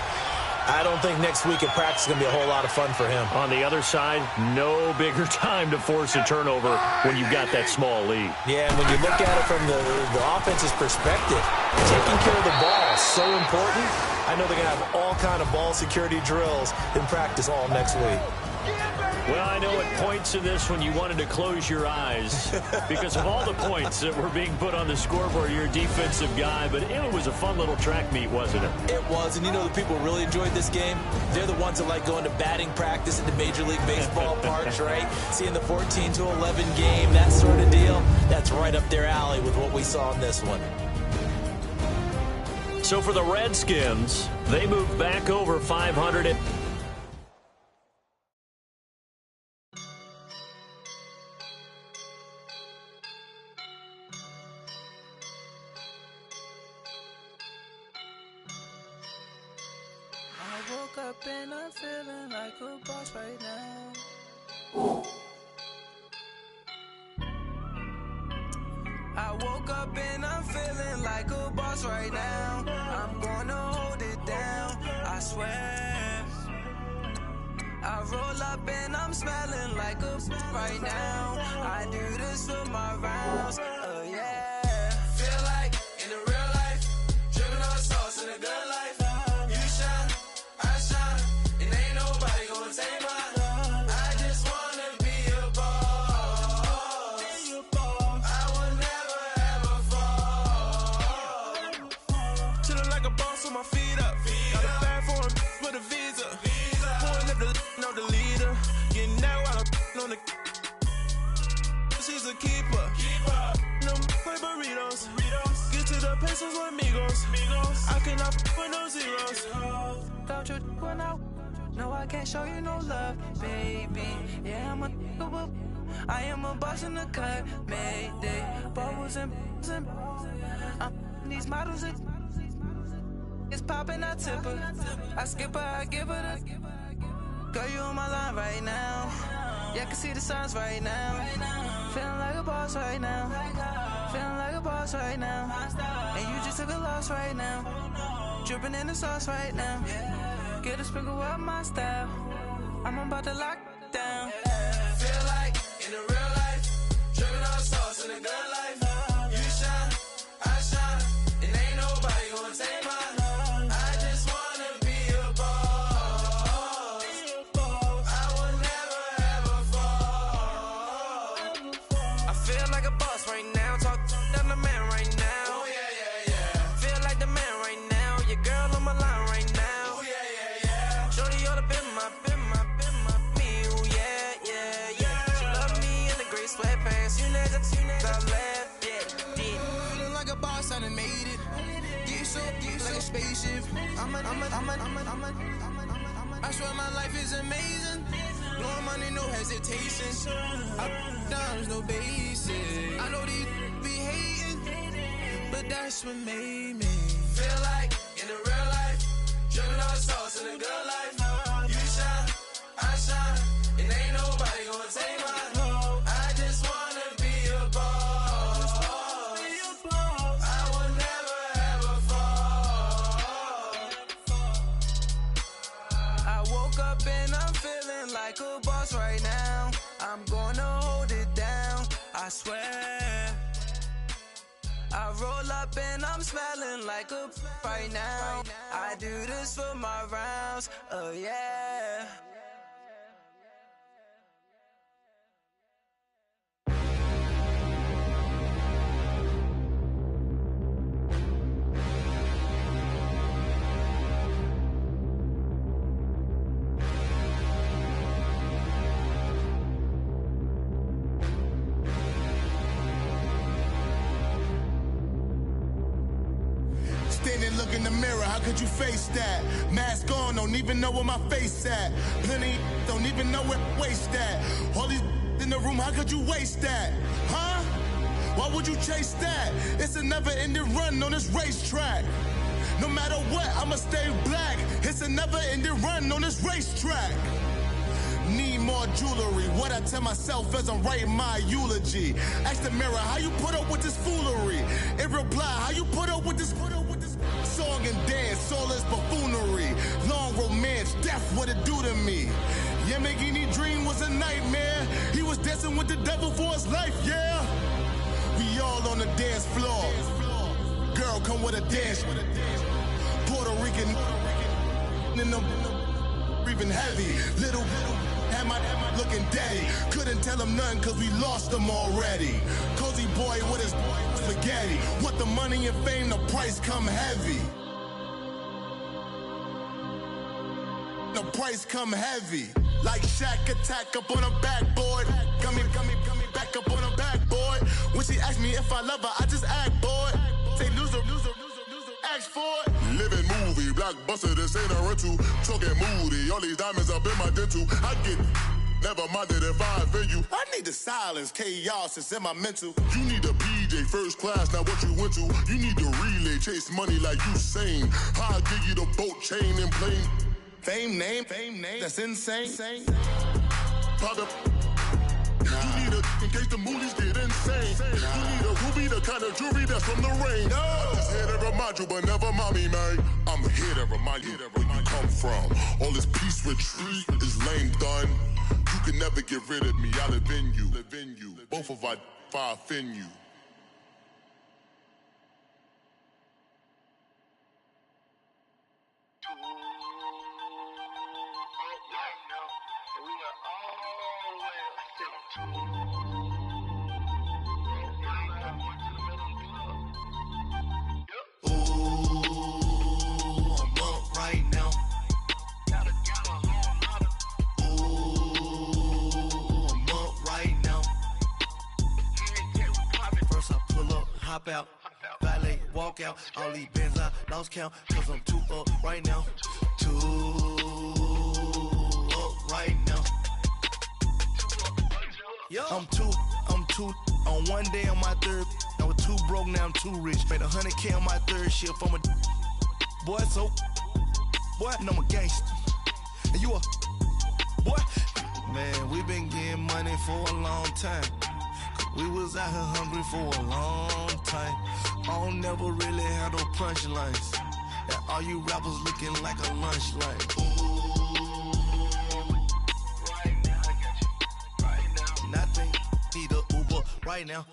S4: I don't think next week at practice is going to be a whole lot of fun for him.
S3: On the other side, no bigger time to force a turnover when you've got that small lead.
S4: Yeah, and when you look at it from the offense's perspective, taking care of the ball is so important. I know they're going to have all kind of ball security drills in practice all next week.
S3: Well, I know at points in this when you wanted to close your eyes because of all the points that were being put on the scoreboard. You're a defensive guy, but it was a fun little track meet, wasn't it?
S4: It was, and you know the people who really enjoyed this game? They're the ones that like going to batting practice at the Major League Baseball parks, right? Seeing the 14-11 game, that sort of deal. That's right up their alley with what we saw in this one.
S3: So for the Redskins, they moved back over 500.
S1: Up and I'm feeling like a boss right now. I woke up and I'm feeling like a boss right now. I'm gonna hold it down, I swear. I roll up and I'm smelling like a right now. I do this for my rounds, yeah. Feel like in the real life, dripping on sauce in a good life. She's a keeper. No burritos. Get to the pesos with amigos. I cannot with no zeros. Don't you run out? No, I can't show you no love, baby. Yeah, I am a boss in the cut, Mayday. Bubbles and these models. It's popping, I tip her. I skip her, I give her the. Girl, you on my line right now. Yeah, I can see the signs right now. Feeling like a boss right now. Feeling like a boss right now. And you just took a loss right now. Dripping in the sauce right now. Get a sprinkle up my style. I'm about to lock down. Feel like in the real life, dripping on sauce in the good life. You shine, I shine, and ain't nobody gonna take my love. I just wanna be a boss. I will never ever fall. I feel like a boss right now. Talk to the man right now. Oh yeah, yeah, yeah. Feel like the man right now. Your girl on my line right now. Oh yeah, yeah, yeah. Shorty all up in my me. Oh yeah, yeah, yeah. She love me in the gray sweatpants. You never left, yeah. Feeling like a boss, I done made it. Get so like a spaceship. I swear my life is amazing. Blowing money, no hesitation. Up, downs, no basic. I know these be hating, but that's what made me feel like in the real life, dripping on sauce in a good life. You shine, I shine, and ain't nobody gonna take my love. I just wanna be a boss. I will never ever fall. I woke up and I'm feeling like a boss right now. I'm gonna hold it down, I swear. I roll up and I'm smelling like a right now. I do this for my rounds, oh yeah.
S7: Standing, look in the mirror, how could you face that? Mask on, don't even know where my face at. Plenty, don't even know where waist at. All these in the room, how could you waste that? Huh? Why would you chase that? It's a never-ending run on this racetrack. No matter what, I'ma stay black. It's a never-ending run on this racetrack. Need more jewelry. What I tell myself as I'm writing my eulogy. Ask the mirror, how you put up with this foolery? It reply, how you put up with this song and dance, all this buffoonery. Long romance, death, what it do to me. Yeah, making any dream was a nightmare. He was dancing with the devil for his life, yeah. We all on the dance floor. Girl, come with a dance. Puerto Rican in the breathing heavy. Little had my looking daddy. Couldn't tell him nothing cause we lost him already. Cozy boy with his spaghetti. With the money and fame, the price come heavy. The price come heavy. Like Shaq attack up on a backboard. Come back up on a backboard. When she asked me if I love her, I just act bored. Say loser, ask for it. Living movie, blockbuster, this ain't a rental. Talking moody, all these diamonds up in my dental. I get never minded if I offend you. I need the silence, chaos is in my mental. You need a PJ, first class, not what you went to. You need the relay, chase money like you sane. I'll give you the boat, chain, and plane. Fame name, that's insane. Private. You need a in case the movies get insane. You need a ruby, the kind of jewelry that's from the rain. I'm just here to remind you, but never mind me, man. I'm here to remind you where you come from. All this peace retreat is lame done. You can never get rid of me. I live in you. Both of our offend you.
S8: Hop out, valet, walk out. All these bands I lost count, cause I'm too up right now. Too up right now. Yo. I'm two on one day on my third. I was too broke, now I'm too rich. Made 100K on my third shift. I'm a boy, so boy, and I'm a gangster. And you a boy. Man, we been getting money for a long time. We was out here hungry for a long time. I don't never really have no punchlines. And all you rappers looking like a lunch line. Right now, I got you. Right now. Nothing. Need a Uber right now.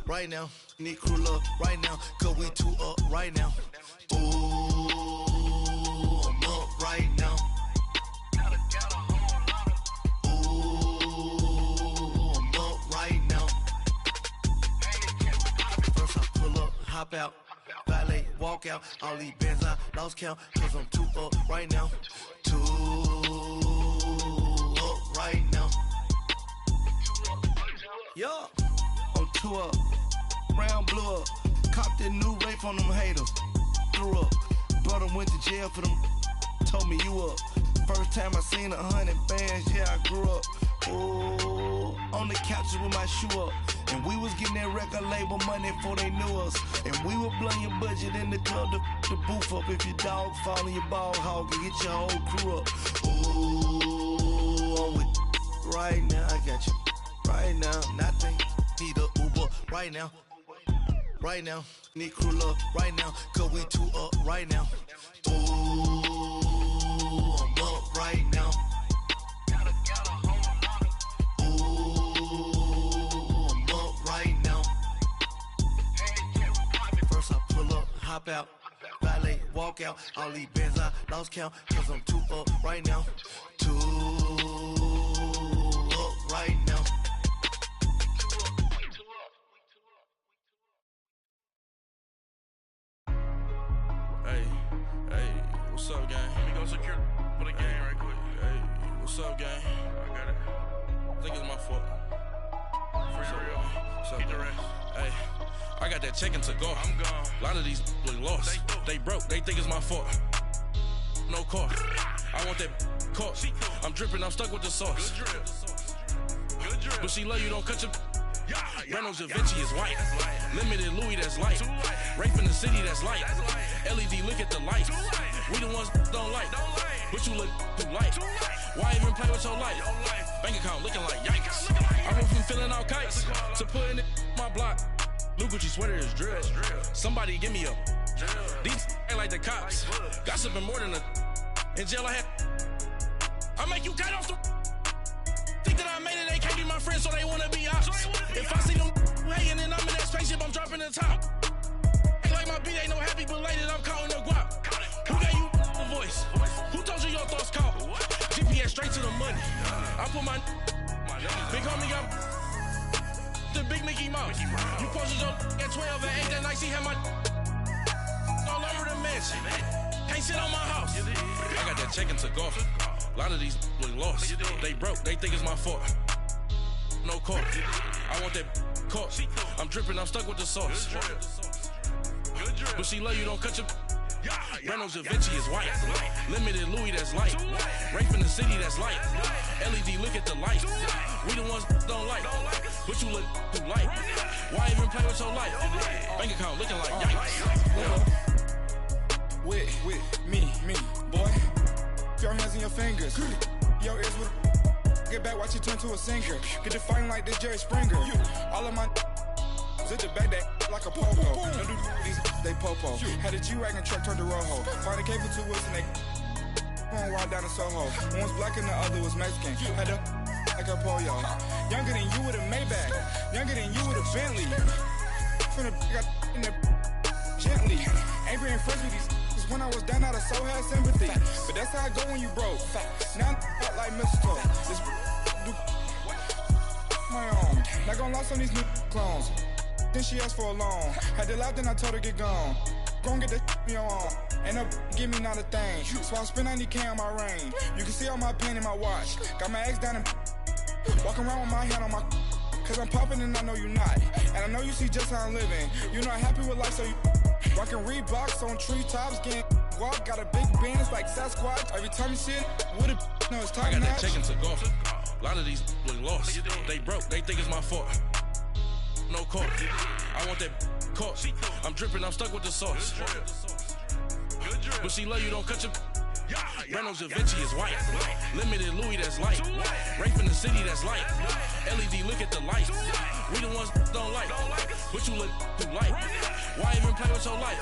S8: Right now. Need crew love right now. Cause we too up right now. Ooh, I'm up right now. Hop out, valet, walk out. All these bands I lost count, cause I'm too up right now. Too up right now. Yo, I'm too up. Round blew up. Copped that new rape on them haters. Threw up. Brother went to jail for them. Told me you up. First time I seen 100 bands, yeah, I grew up. Ooh, on the couches with my shoe up. And we was getting that record label money before they knew us. And we were blowing your budget in the club to the booth up. If your dog fall in your ball hog and get your whole crew up. Ooh, I'm with right now, I got you. Right now, nothing. Need a Uber right now. Right now, need crew love right now. Cause we too up right now. Ooh, I'm up right now. Hop out, valet, walk out. All these bands I lost count, cause I'm too up right now. Too up right now.
S9: Hey, what's up, gang?
S2: Let me go secure for the game right quick.
S9: Hey, what's up, gang?
S2: I got it.
S9: I think it's my fault.
S2: For real.
S9: What's up,
S2: Get the
S9: gang?
S2: rest.
S9: Hey, I got that chicken to go.
S2: I'm gone.
S9: A lot of these look lost. They broke. They think it's my fault. No car. I want that car. I'm dripping. I'm stuck with the sauce.
S2: Good drip. Good drip.
S9: But she love you. Don't cut your. Breno
S2: yeah.
S9: Vinci is white. Limited Louis, that's light. Rape in the city, that's light. LED, look at the light. We the ones don't like. But you look too light. Why even play with your life? Bank account looking like yikes. I went from filling out kites to putting it in my block. New Gucci sweater is drill. Somebody give me a. These ain't like the cops. Gossiping more than a. In jail, I make you cut off the. Think that I made it, they can't be my friends, so they wanna be ops. If I see them hating and I'm in that spaceship, I'm dropping the top. Ain't like my beat ain't no happy belated, I'm counting the guap. Who gave you a voice? Who told you your thoughts count? GPS straight to the money. I put my big homie got the big Mickey Mouse. You posted your at 12 and 8 that night, she had my all over the mansion. Can't sit on my house. I got that check into golf. A lot of these look lost. They broke, they think it's my fault. No call. I want that caught. I'm dripping, I'm stuck with the sauce. But she love you, don't cut your. Reynolds Da Vinci is white. Limited Louis, that's light. Rape in the city, that's light. LED, look at the light. We the ones don't like. But you look too light. Why even play with your life? Bank account looking like yikes.
S6: With me, boy. Your hands in your fingers. Your ears with. Get back, watch you turn to a singer. Get to fighting like this Jerry Springer. All of my. Zip the back that like a popo. Don't do these, they popo. Had a G-Wagon truck turned to Rojo. Find a cable 2 wheels and they going wild down in Soho. One was black and the other was Mexican. Had a like a pollo. Younger than you with a Maybach. Younger than you with a Bentley. From the got in the gently. Ain't been friends with these. Cause when I was down, I so had sympathy. But that's how I go when you broke. Now I'm out like mistletoe. This do my own. Not gonna lost on these new clones. Then she asked for a loan. Had to laugh, then I told her get gone. Gon' get that me on. Ain't no give me not a thing. So I spend 90K on my range. You can see all my pain in my watch. Got my ex down and walking around with my hand on my. Cause I'm popping and I know you not. And I know you see just how I'm living. You're not happy with life, so you rockin' Reeboks on treetops, getting guap. Got a big bands like Sasquatch. Every time you see it, with it, no, it's top
S9: I got
S6: notch.
S9: that check into golf. A lot of these look lost. They broke, they think it's my fault. No call. I want that caught. I'm dripping, I'm stuck with the sauce. But she love you, don't cut your. Reynolds Da Vinci is white. Limited Louis, that's light. Rape in the city, that's light. LED, look at the light. We the ones don't like. But you look too light. Why even play with your life?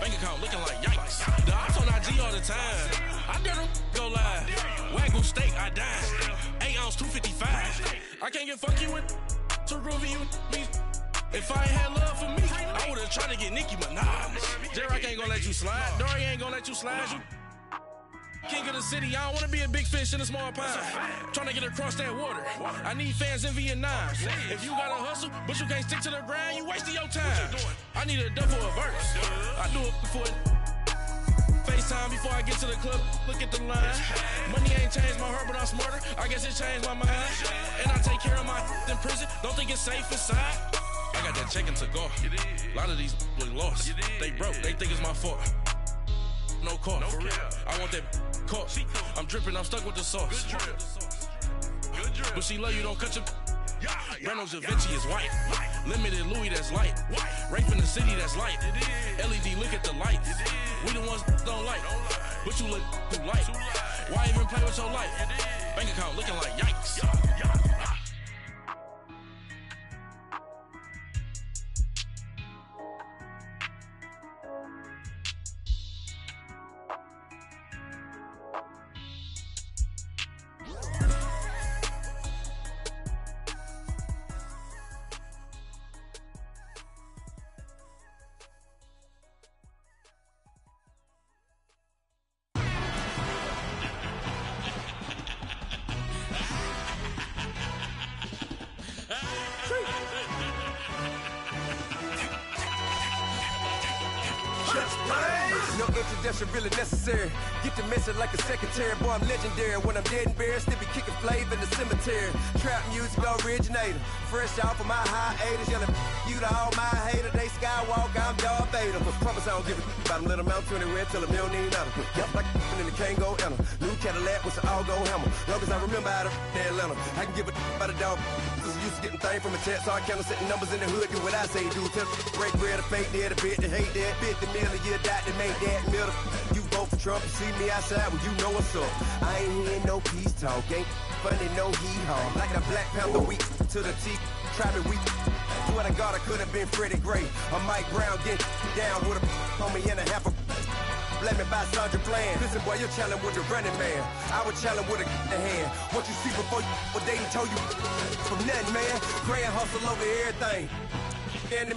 S9: Bank account looking like yikes. The ops on IG all the time. I dare them go live. Wagyu steak, I dine. 8 ounce, 255. I can't get funky with too groovy you me. If I ain't had love for me, I would've tried to get Nicki Minaj. J-Rock ain't gonna let you slide. Dory ain't gonna let you slide. You king of the city, I don't wanna be a big fish in a small pond. Trying to get across that water. I need fans in Vietnam. If you gotta hustle, but you can't stick to the grind, you wasting your time. I need a double a verse. I do it before FaceTime before I get to the club. Look at the line. Money ain't changed my heart, but I'm smarter. I guess it changed my mind. And I take care of my in prison. Don't think it's safe inside. I got that check into golf. A lot of these look lost. They broke, they think it's my fault. No call, for real. I want that caught. I'm dripping, I'm stuck with the sauce. But she love you, don't cut your. Reynolds Da Vinci is white. Limited Louis, that's light. Rape in the city, that's light. LED, look at the light. We the ones don't like. But you look too light. Why even play with your life? Bank account looking like yikes.
S10: No introduction really necessary. Get the message like a secretary. Boy, I'm legendary. When I'm dead and buried, still be kicking flavor in the cemetery. Trap music originator. Fresh off of my hiatus. Yelling you to all my haters. They skywalk, I'm Darth Vader. Promise I don't give a about them. Let them out to anywhere. Tell them they don't need nothing. Yup, like and the can't go enter. New Cadillac with the all-go hammer. Long as I remember how to Atlanta. I can give a about a dog. Used to getting things from a text, so I count setting numbers in the hood. Do what I say, do. Tell break bread, a fake there, the bit, the hate that. 50 million, you die to make that middle. You vote for Trump, you see me outside, well, you know what's up. I ain't hearing no peace talk, ain't funny, no hee-haw. Like a Black Panther weak to the teeth, try me weak. Swear to God, I could have been Freddie Gray. Or Mike Brown getting down with a homie and a half a. blame it by Sandra Bland. Listen, boy, you're challenging with the running man. I was challenging with a hand. What you see before you what they told you from nothing, man. Grand hustle over everything. And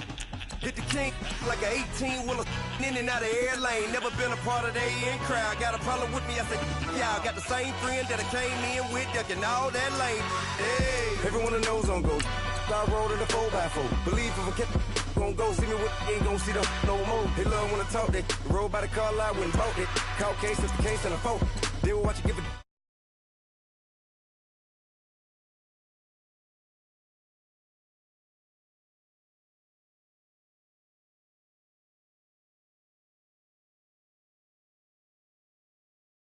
S10: hit the king like an 18-wheeler in and out of air lane. Never been a part of the in crowd. Got a problem with me, I said, y'all got the same friend that I came in with, ducking all that lane. Hey, everyone knows on go. I rolled in the 4x4. Believe if I kept gon' go see me with ain't gon' see them no more. They love when I talk, they roll by the car lot when bought it. Caught case after case and a phone. They will watch you give it.